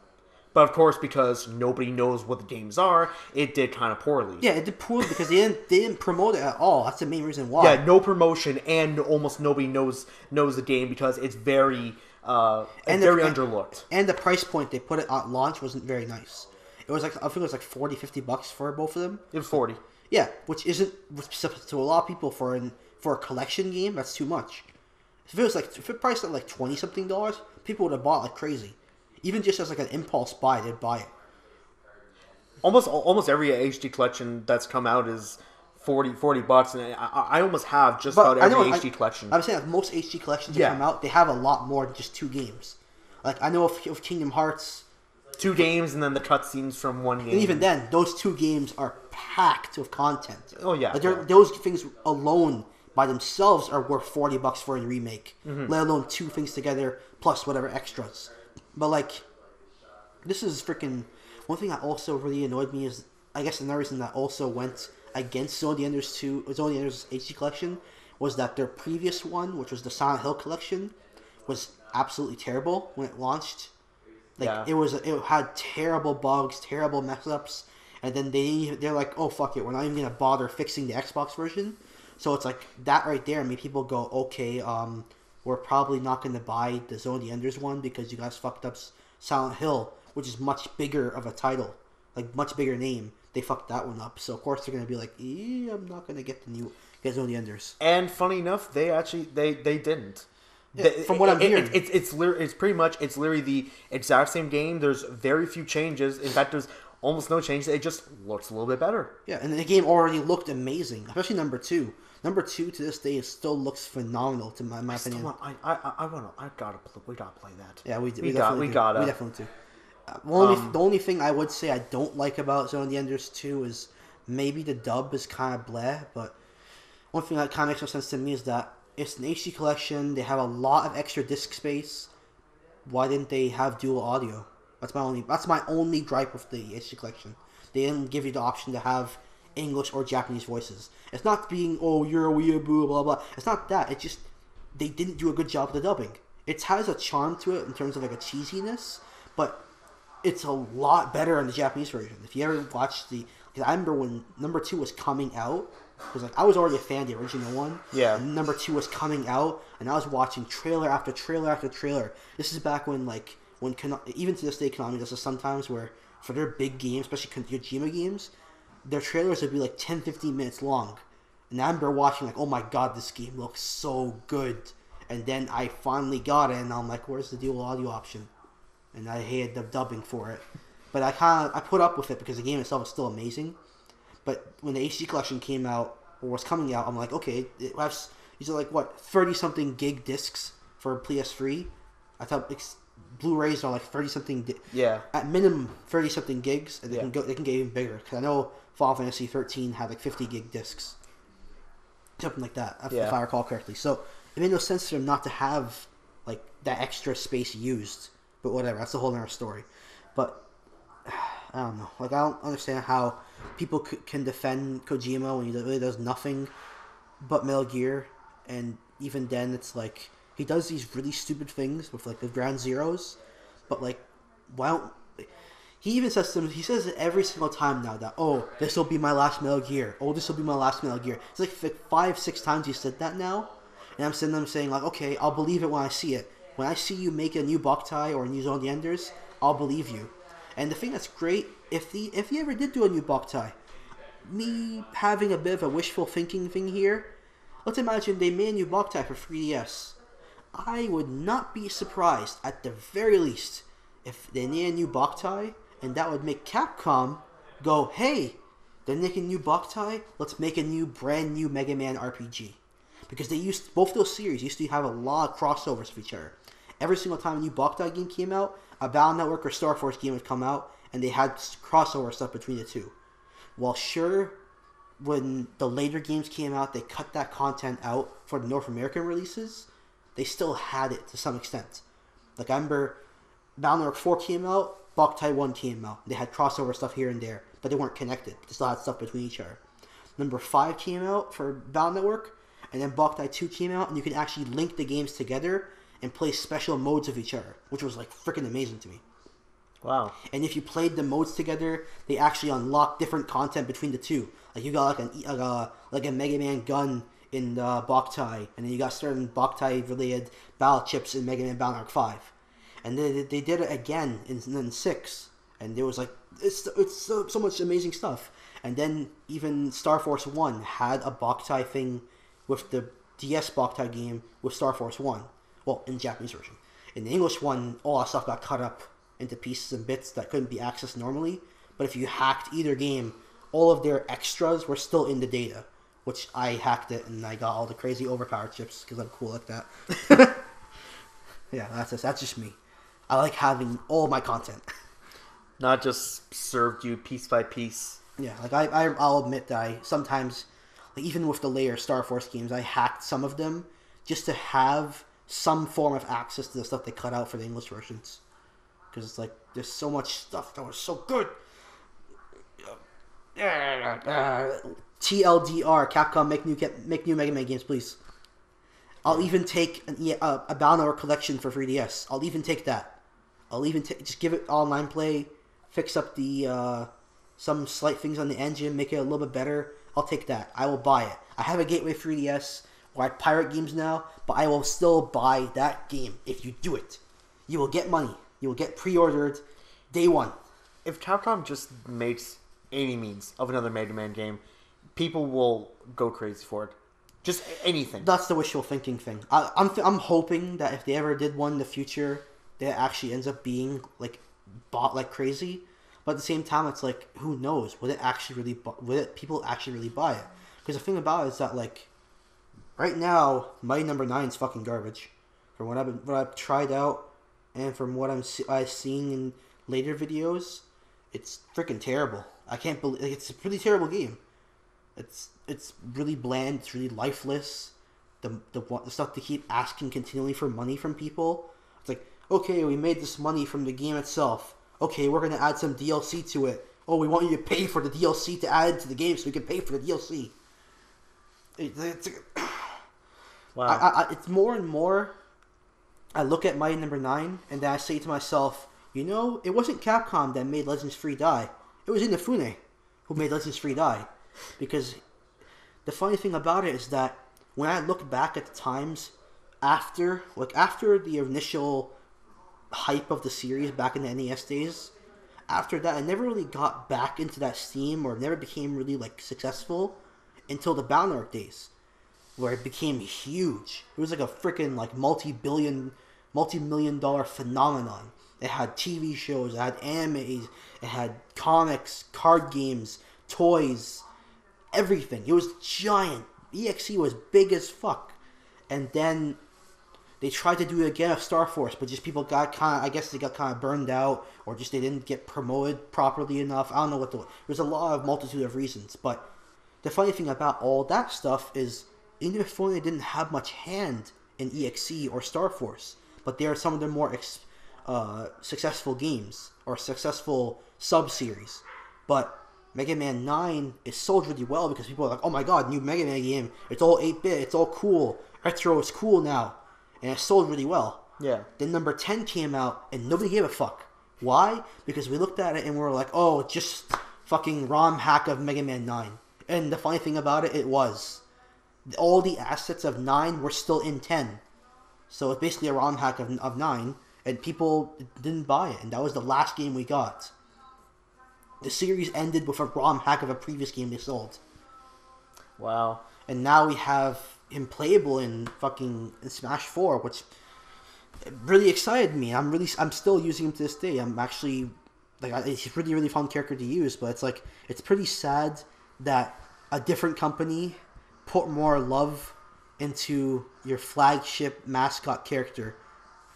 But of course, because nobody knows what the games are, it did kind of poorly. Yeah, it did poorly because they didn't promote it at all. That's the main reason why. Yeah, no promotion, and almost nobody knows the game because it's very underlooked. And the price point they put it at launch wasn't very nice. It was like, I think it was like $40-$50 for both of them. It was 40. Yeah, which isn't, to a lot of people for a collection game, that's too much. If it priced at like $20-something, people would have bought like crazy. Even just as like an impulse buy, they'd buy it. Almost every HD collection that's come out is $40, and I almost have just about every HD collection. I'm saying like most HD collections that come out, they have a lot more than just 2 games. Like I know of Kingdom Hearts, 2 games and then the cutscenes from 1 game. And even then, those 2 games are packed with content. Oh yeah, like those things alone by themselves are worth $40 for a remake. Mm-hmm. Let alone 2 things together plus whatever extras. But like, this is freaking. One thing that also really annoyed me is, I guess another reason that also went against Zone of the Enders HD collection was that their previous one, which was the Silent Hill collection, was absolutely terrible when it launched. Like it had terrible bugs, terrible mess ups, and then they're like, oh fuck it, we're not even gonna bother fixing the Xbox version. So it's like that right there made people go, okay, we're probably not going to buy the Zone of the Enders one because you guys fucked up Silent Hill, which is much bigger of a title, like much bigger name. They fucked that one up, so of course they're going to be like, I'm not going to get Zone of the Enders. And funny enough, they didn't. Yeah, from what I'm hearing, it's literally the exact same game. There's very few changes. In fact, there's almost no changes. It just looks a little bit better. Yeah, and the game already looked amazing, especially number 2. Number 2 to this day still looks phenomenal to my opinion. We gotta play that. Yeah, we definitely do. The only thing I would say I don't like about Zone of the Enders 2 is maybe the dub is kind of bleh, but one thing that kind of makes no sense to me is that it's an HD collection. They have a lot of extra disc space. Why didn't they have dual audio? That's my only gripe with the HD collection. They didn't give you the option to have English or Japanese voices. It's not being, oh, you're a weeaboo, blah, blah. It's not that. It's just, they didn't do a good job of the dubbing. It has a charm to it in terms of like a cheesiness, but it's a lot better in the Japanese version. If you ever watched because I remember when number 2 was coming out, because like I was already a fan of the original one. Yeah. And number 2 was coming out, and I was watching trailer after trailer after trailer. This is back when even to this day, Konami does this sometimes, where for their big games, especially Kojima games, their trailers would be like 10-15 minutes long. And I remember watching like, oh my god, this game looks so good. And then I finally got it, and I'm like, where's the dual audio option? And I hated the dubbing for it. But I put up with it because the game itself is still amazing. But when the HD collection came out, or was coming out, I'm like, okay, these are like, 30-something gig discs for PS3? I thought Blu-rays are like 30-something. Yeah. At minimum, 30-something gigs, and they can get even bigger. Because I know Final Fantasy 13 had like 50 gig discs, something like that, if I recall correctly. So it made no sense for them not to have like that extra space used. But whatever, that's a whole other story. But I don't know. Like I don't understand how people can defend Kojima when he really does nothing but Metal Gear, and even then, it's like he does these really stupid things with like the Ground Zeroes. But like, why don't He even says to him, he says it every single time now that, oh, this will be my last Metal Gear. Oh, this will be my last Metal Gear. It's like 5-6 times he said that now. And I'm sitting there saying, like, okay, I'll believe it when I see it. When I see you make a new Boktai or a new Zone of the Enders, I'll believe you. And the thing that's great, if he ever did do a new Boktai, me having a bit of a wishful thinking thing here, let's imagine they made a new Boktai for 3DS. I would not be surprised, at the very least, if they made a new Boktai, and that would make Capcom go, hey, they're making a new Boktai, let's make a brand new Mega Man RPG. Because both those series used to have a lot of crossovers with each other. Every single time a new Boktai game came out, a Battle Network or Star Force game would come out, and they had crossover stuff between the two. Well, sure, when the later games came out, they cut that content out for the North American releases. They still had it to some extent. Like, I remember Battle Network 4 came out, Boktai 1 came out. They had crossover stuff here and there, but they weren't connected. They still had stuff between each other. Number 5 came out for Battle Network, and then Boktai 2 came out, and you can actually link the games together and play special modes of each other, which was like freaking amazing to me. Wow. And if you played the modes together, they actually unlock different content between the two. Like, you got like a Mega Man gun in Boktai, and then you got certain Boktai related battle chips in Mega Man Battle Network 5. And then they did it again in 6, and there was like it's so much amazing stuff. And then even Star Force 1 had a Boktai thing with the DS Boktai game with Star Force 1. Well, in the Japanese version. In the English one, all that stuff got cut up into pieces and bits that couldn't be accessed normally. But if you hacked either game, all of their extras were still in the data. Which I hacked it, and I got all the crazy overpowered chips because I'm cool like that. Yeah, that's just me. I like having all my content. Not just served you piece by piece. Yeah, like I'll admit that I sometimes, like even with the later Star Force games, I hacked some of them just to have some form of access to the stuff they cut out for the English versions. Because it's like, there's so much stuff that was so good. TLDR, Capcom, make new Mega Man games, please. I'll even take a Battle Network collection for 3DS. I'll even take that. Just give it online play, fix up the some slight things on the engine, make it a little bit better. I'll take that. I will buy it. I have a Gateway 3DS where I pirate games now, but I will still buy that game if you do it. You will get money. You will get pre-ordered day one. If Capcom just makes any means of another Mega Man game, people will go crazy for it. Just anything. That's the wishful thinking thing. I'm hoping that if they ever did one in the future, that actually ends up being like bought like crazy. But at the same time, it's like, who knows? Would people actually really buy it? Because the thing about it is that, like, right now, Mighty Number 9 is fucking garbage. From what I've tried out, and from what I've seen in later videos, it's freaking terrible. I can't believe, like, it's a pretty terrible game. It's really bland. It's really lifeless. The stuff to keep asking continually for money from people. It's like, okay, we made this money from the game itself. Okay, we're gonna add some DLC to it. Oh, we want you to pay for the DLC to add to the game, so we can pay for the DLC. Wow. It's more and more. I look at Mighty Number 9, and then I say to myself, you know, it wasn't Capcom that made Legends Free Die. It was Inafune who made Legends Free Die. Because the funny thing about it is that when I look back at the times after the initial hype of the series back in the NES days, after that I never really got back into that steam, or never became really like successful until the Battle Network days, where it became huge. It was like a freaking like multi-million-dollar phenomenon. It had TV shows, it had animes, it had comics, card games, toys, everything. It was giant. EXE was big as fuck. And then they tried to do it again with Star Force, but just people got kind of burned out, or just they didn't get promoted properly enough. I don't know what there's a multitude of reasons. But the funny thing about all that stuff is, even if they didn't have much hand in EXE or Star Force, but they are some of the more successful games or successful sub-series. But Mega Man 9 is sold really well because people are like, oh my god, new Mega Man game, it's all 8-bit, it's all cool, retro is cool now, and it sold really well. Yeah. Then number 10 came out, and nobody gave a fuck Why? Because we looked at it and we were like, oh, it's just fucking ROM hack of Mega Man 9. And the funny thing about it was, all the assets of 9 were still in 10. So it's basically a ROM hack of 9, and people didn't buy it, and that was the last game we got. The series ended with a ROM hack of a previous game they sold. Wow. And now we have him playable in Smash 4, which really excited me. I'm still using him to this day. I'm actually, he's a really, really fun character to use, but it's pretty sad that a different company put more love into your flagship mascot character,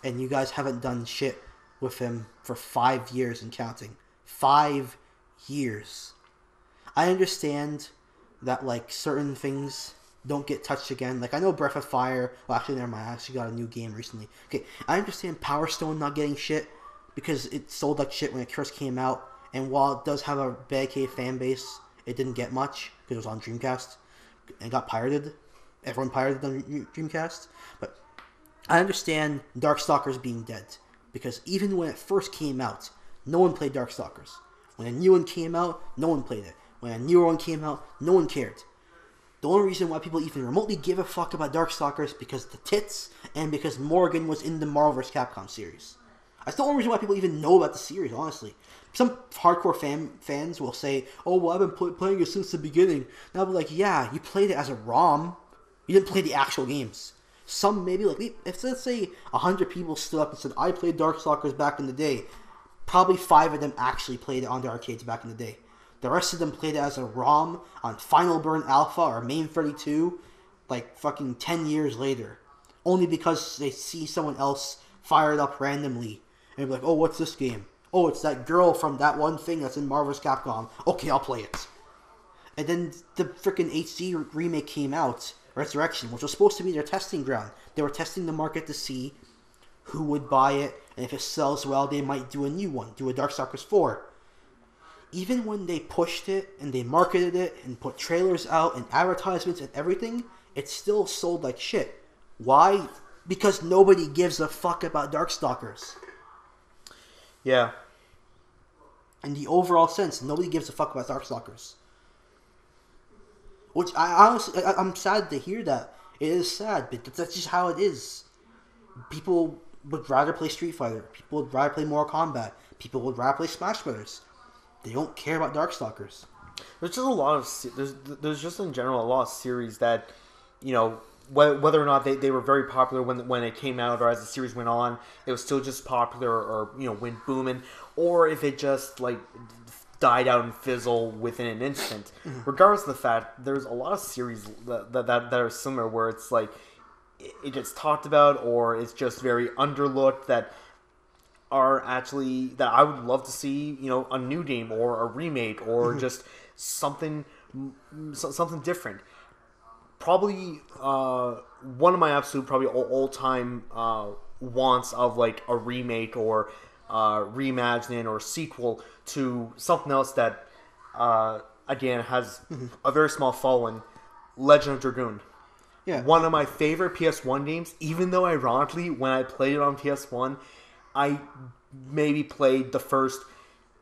and you guys haven't done shit with him for 5 years and counting. 5 years. I understand that, certain things don't get touched again. I know Breath of Fire... Well, actually, never mind. I actually got a new game recently. Okay, I understand Power Stone not getting shit because it sold like shit when it first came out, and while it does have a bad fan base, it didn't get much because it was on Dreamcast and got pirated. Everyone pirated on Dreamcast. But I understand Darkstalkers being dead, because even when it first came out, no one played Darkstalkers. When a new one came out, no one played it. When a newer one came out, no one cared. The only reason why people even remotely give a fuck about Darkstalkers is because the tits, and because Morgan was in the Marvel vs. Capcom series. That's the only reason why people even know about the series, honestly. Some hardcore fans will say, oh, well, I've been playing it since the beginning. And I'll be like, yeah, you played it as a ROM. You didn't play the actual games. Some maybe, if let's say 100 people stood up and said, I played Darkstalkers back in the day, probably 5 of them actually played it on the arcades back in the day. The rest of them played it as a ROM on Final Burn Alpha or Main 32, 10 years later. Only because they see someone else fire it up randomly. And be like, oh, what's this game? Oh, it's that girl from that one thing that's in Marvel vs. Capcom. Okay, I'll play it. And then the freaking HD remake came out, Resurrection, which was supposed to be their testing ground. They were testing the market to see who would buy it, and if it sells well, they might do a new one, do a Darkstalkers 4. Even when they pushed it, and they marketed it, and put trailers out, and advertisements and everything, it still sold like shit. Why? Because nobody gives a fuck about Darkstalkers. Yeah. In the overall sense, nobody gives a fuck about Darkstalkers. Which, I'm sad to hear that. It is sad, but that's just how it is. People would rather play Street Fighter. People would rather play Mortal Kombat. People would rather play Smash Brothers. They don't care about Darkstalkers. There's just a lot of... There's just in general a lot of series that, whether or not they were very popular when it came out, or as the series went on, it was still just popular, or went booming, or if it just died out and fizzle within an instant. Mm-hmm. Regardless of the fact, there's a lot of series that are similar, where it's it gets talked about, or it's just very underlooked, that are actually, that I would love to see, a new game or a remake, or mm-hmm. just something different. Probably one of my absolute probably all-time wants of a remake or reimagining or sequel to something else that again has mm-hmm. a very small following, Legend of Dragoon. Yeah. One of my favorite PS1 games, even though ironically when I played it on PS1, I maybe played the first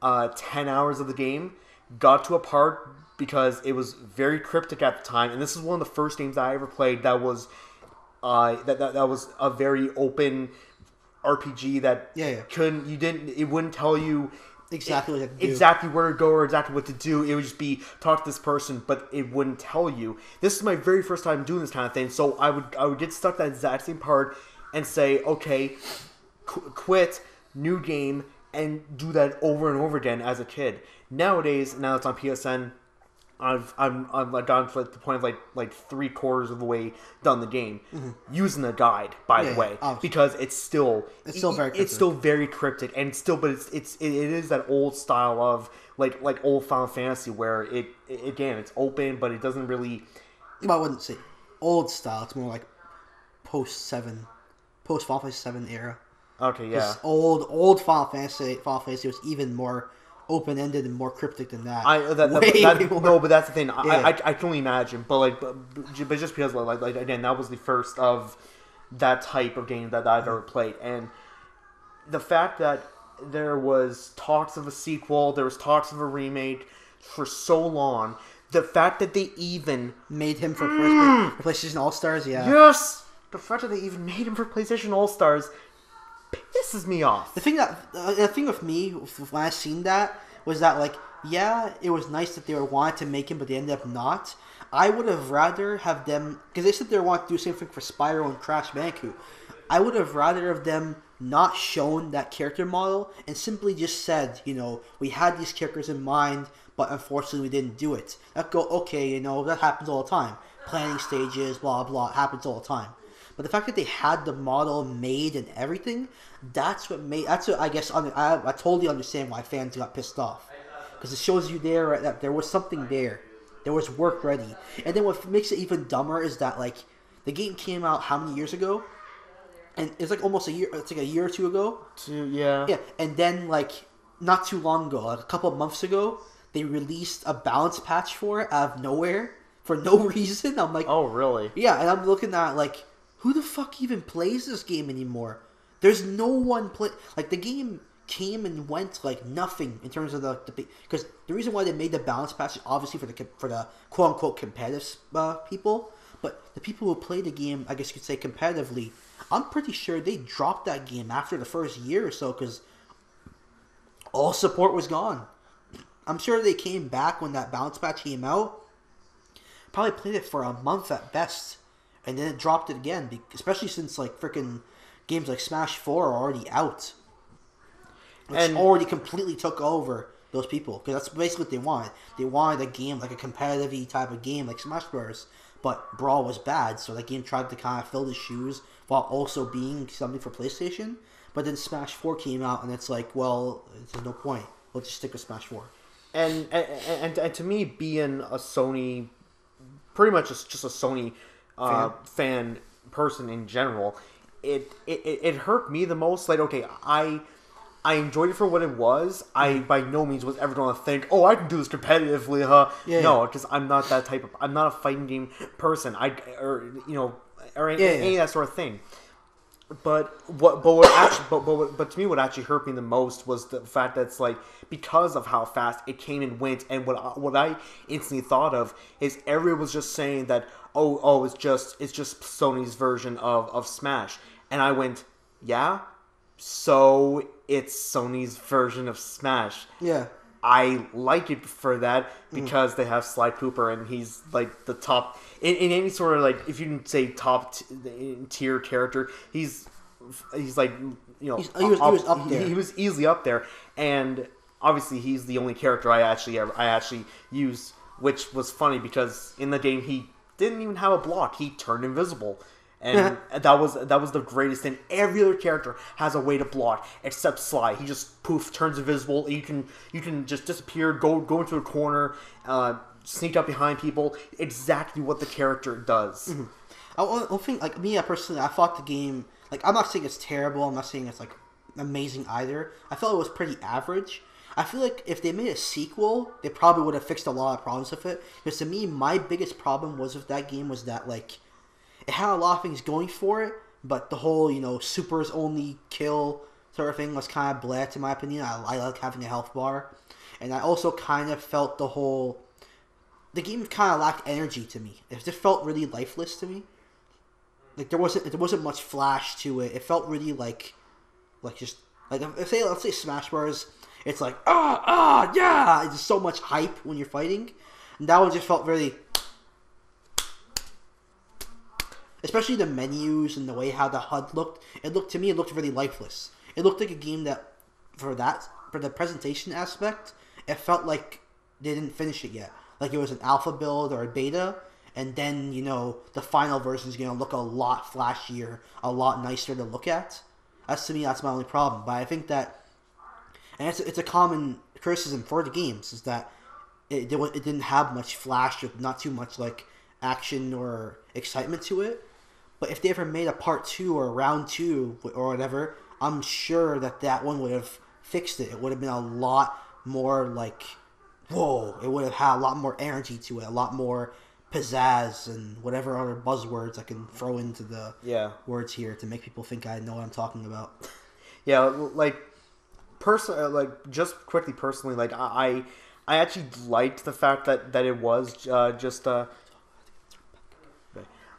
10 hours of the game, got to a part because it was very cryptic at the time, and this is one of the first games I ever played that was that was a very open RPG that it wouldn't tell you exactly where to go or exactly what to do. It would just be talk to this person, but it wouldn't tell you. This is my very first time doing this kind of thing, so I would get stuck that exact same part and say, okay, quit, new game, and do that over and over again as a kid. Nowadays, now it's on PSN, I've gotten to the point of like 3/4 of the way done the game, mm-hmm. using the guide, by the way, because it's still very cryptic, and but it is that old style of like old Final Fantasy, where it's open, but it doesn't really. Well, I wouldn't say old style. It's more like post Final Fantasy 7 era. Okay, yeah. Old Final Fantasy was even more open-ended and more cryptic than that. No, but that's the thing. Yeah. I can only imagine, but just because again, that was the first of that type of game that I've ever played, and the fact that there was talks of a sequel, there was talks of a remake for so long. The fact that they even made him for PlayStation Allstars, yeah. Yes! The fact that they even made him for PlayStation Allstars pisses me off. The thing with me, when I seen that, was that, like, yeah, it was nice that they wanted to make him, but they ended up not. I would have rather have them, because they said they wanted to do the same thing for Spyro and Crash Bandicoot. I would have rather of them not shown that character model and simply just said, you know, we had these characters in mind, but unfortunately we didn't do it. I'd go, okay, you know, that happens all the time. Planning stages, blah, blah, it happens all the time. But the fact that they had the model made and everything, that's what I guess, I totally understand why fans got pissed off. Because it shows you there that there was something there. There was work ready. And then what makes it even dumber is that, like, the game came out how many years ago? And it's like almost a year, it's like a year or two ago. Yeah. Yeah, and then, like, not too long ago, like a couple of months ago, they released a balance patch for it out of nowhere for no reason. I'm like, oh, really? Yeah, and I'm looking at, like, who the fuck even plays this game anymore? There's no one like, the game came and went like nothing in terms of the because the reason why they made the balance patch is obviously for the quote unquote competitive people, but the people who play the game, I guess you could say competitively, I'm pretty sure they dropped that game after the first year or so because all support was gone. I'm sure they came back when that balance patch came out, probably played it for a month at best, and then it dropped it again, especially since, like, freaking games like Smash 4 are already out. It's already completely took over those people, because that's basically what they wanted. They wanted a game, like a competitive type of game, like Smash Bros. But Brawl was bad, so that game tried to kind of fill the shoes while also being something for PlayStation. But then Smash 4 came out, and it's like, well, there's no point. We'll just stick with Smash 4. And to me, being a Sony, pretty much just a Sony fan person in general, it hurt me the most. Like, okay, I enjoyed it for what it was. I by no means was ever going to think, oh, I can do this competitively, huh? Yeah, no, because I'm not that type of. I'm not a fighting game person. Any of that sort of thing. But to me, what actually hurt me the most was the fact that it's like, because of how fast it came and went, and what I instantly thought of is everyone was just saying that it's just Sony's version of Smash, and I went, yeah, so it's Sony's version of Smash. Yeah. I like it for that because they have Sly Cooper, and he's like the top in any sort of, like, if you can say top tier character, he's like, you know, he was up there. He was easily up there, and obviously he's the only character I actually used, which was funny because in the game he didn't even have a block; he turned invisible. And that was the greatest thing. Every other character has a way to block, except Sly. He just poof turns invisible. You can just disappear, go into a corner, sneak up behind people. Exactly what the character does. Mm-hmm. I think, like, me personally, I thought the game, like, I'm not saying it's terrible. I'm not saying it's, like, amazing either. I felt it was pretty average. I feel like if they made a sequel, they probably would have fixed a lot of problems with it. Because to me, my biggest problem with that game was that, like, it had a lot of things going for it, but the whole, you know, supers only kill sort of thing was kind of blah, to my opinion. I like having a health bar. And I also kind of felt the game kind of lacked energy to me. It just felt really lifeless to me. Like, there wasn't much flash to it. It felt really like just, like, let's say Smash Bros. It's like, yeah! It's just so much hype when you're fighting. And that one just felt really... Especially the menus and the way how the HUD looked. It looked really lifeless. It looked like a game that, for the presentation aspect, it felt like they didn't finish it yet. Like it was an alpha build or a beta, and then, you know, the final version is going to look a lot flashier, a lot nicer to look at. To me, that's my only problem. But I think that, and it's a common criticism for the games, is that it didn't have much flash, or not too much, like, action or excitement to it. But if they ever made a part 2 or round 2 or whatever, I'm sure that one would have fixed it. It would have been a lot more like, whoa, it would have had a lot more energy to it, a lot more pizzazz and whatever other buzzwords I can throw into the words here to make people think I know what I'm talking about. Yeah, like, just quickly personally, like I actually liked the fact that it was just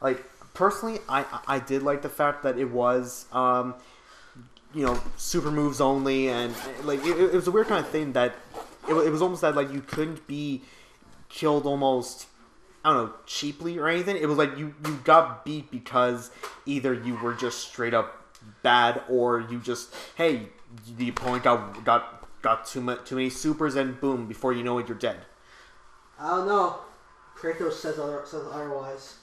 like personally, I did like the fact that it was super moves only, and like it was a weird kind of thing that it was almost that like you couldn't be killed almost, I don't know, cheaply or anything. It was like you got beat because either you were just straight up bad, or you just, hey, the opponent got too many supers, and boom, before you know it, you're dead. I don't know. Kratos says otherwise.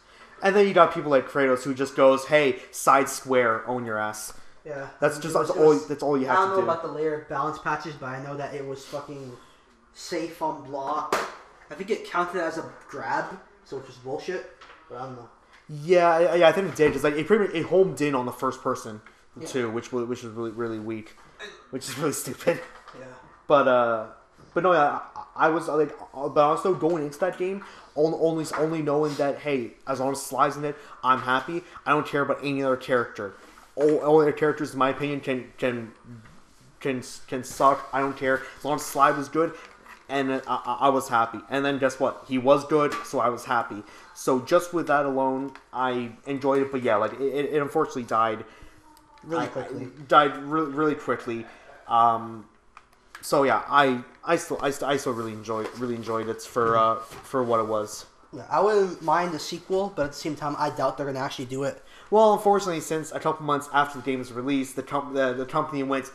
And then you got people like Kratos who just goes, hey, side square, own your ass. Yeah. That's all you have to do. I don't know about the layered balance patches, but I know that it was fucking safe on block. I think it counted as a grab, so which was bullshit, but I don't know. Yeah, I think it did. Just like it homed in on the first person too, which was really really weak, which is really stupid. Yeah. But no, yeah, I was like, but also going into that game, only knowing that, hey, as long as Sly's in it, I'm happy. I don't care about any other character. All other characters, in my opinion, can suck. I don't care as long as Sly was good, and I was happy. And then guess what? He was good, so I was happy. So just with that alone, I enjoyed it. But yeah, like it unfortunately died really quickly. Died really quickly. So yeah, I still really enjoyed it for what it was. Yeah, I wouldn't mind the sequel, but at the same time, I doubt they're gonna actually do it. Well, unfortunately, since a couple months after the game was released, the company went.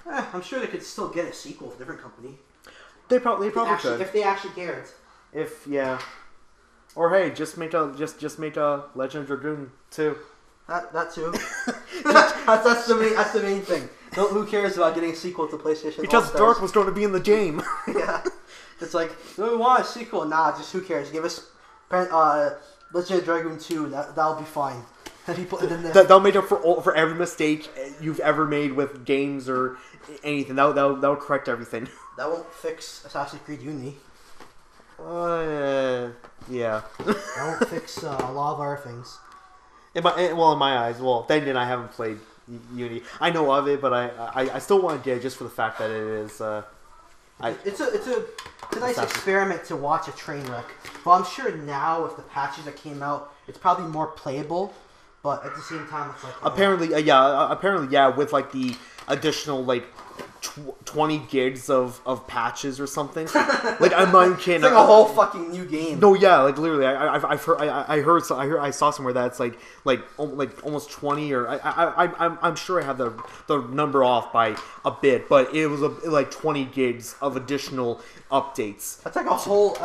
I'm sure they could still get a sequel with a different company. They probably could if they actually cared. Or hey, just make a Legend of Dragoon 2. That too. that's the main thing. Who cares about getting a sequel to PlayStation? Because Allstars? Dark was going to be in the game. Yeah, it's like, do we want a sequel? Nah, just who cares? Give us Legend of Dragoon 2. That'll be fine. That'll make up for every mistake you've ever made with games or anything. That'll correct everything. That won't fix Assassin's Creed Unity. Yeah. That won't fix a lot of other things. In my eyes. Well, then again, I haven't played Unity. I know of it, but I still want to get it just for the fact that it is. It's a nice experiment to watch a train wreck. Well, I'm sure now with the patches that came out, it's probably more playable. But at the same time, it's like apparently, yeah, with like the additional like 20 gigs of patches or something. Like I'm not even kidding. It's like a whole fucking new game. No, yeah, like literally, I saw somewhere that it's like almost 20 or I'm sure I have the number off by a bit, but it was like 20 gigs of additional updates. That's like a whole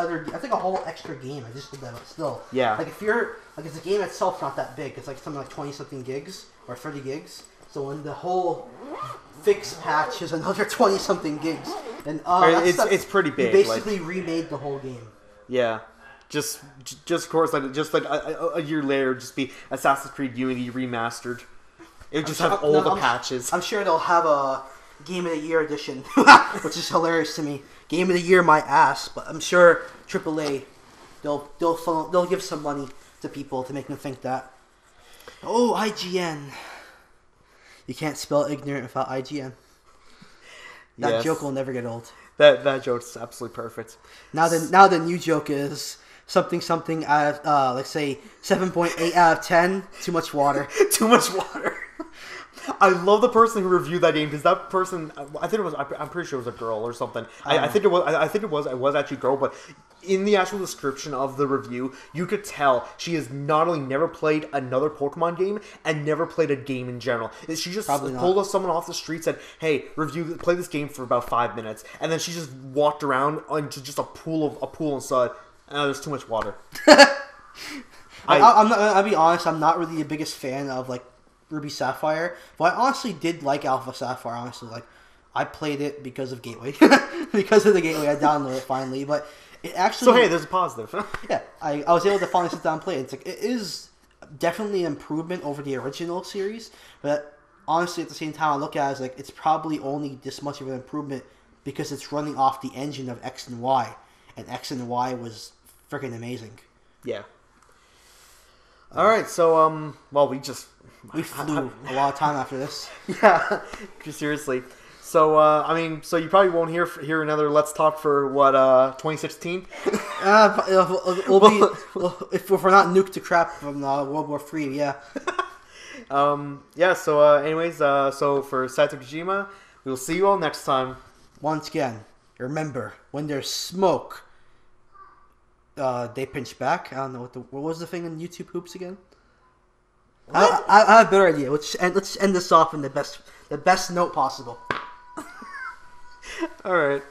extra game. I just did that, but still. Yeah. Like if the game itself not that big, it's like something like 20 something gigs or 30 gigs. So when the whole fix patch is another 20 something gigs, and it's pretty big. You basically remade the whole game. Yeah, just of course, like a year later, just be Assassin's Creed Unity remastered. It would just have all the patches. I'm sure they'll have a Game of the Year edition, which is hilarious to me. Game of the Year, my ass, but I'm sure AAA, they'll give some money to people to make them think that. Oh, IGN. You can't spell ignorant without IGN. That joke will never get old. That joke's absolutely perfect. Now the new joke is something out of let's say 7.8 out of 10. Too much water. Too much water. I love the person who reviewed that game because that person, I think it was, I'm pretty sure it was a girl or something. I think it was actually a girl, but in the actual description of the review, you could tell she has not only never played another Pokemon game and never played a game in general. She just pulled someone off the street, said, "Hey, play this game for about 5 minutes," and then she just walked around into just a pool and said, "There's too much water." I'll be honest. I'm not really the biggest fan of like Ruby Sapphire, but I honestly did like Alpha Sapphire. Honestly, like I played it because of Gateway, because of the Gateway. I downloaded it finally, but it actually. So hey, there's a positive. Yeah, I was able to finally sit down and play it. It's like it is definitely an improvement over the original series, but honestly, at the same time, I look at it as like it's probably only this much of an improvement because it's running off the engine of X and Y, and X and Y was freaking amazing. Yeah. All right, so we flew a lot of time after this. Yeah, seriously. So I mean, so you probably won't hear another Let's Talk for what 2016. If we're not nuked to crap from World War III, yeah. Yeah. So anyways, so for Saito Kojima, we will see you all next time. Once again, remember when there's smoke, they pinch back. I don't know what was the thing in YouTube hoops again. I have a better idea. Let's end this off in the best note possible. All right.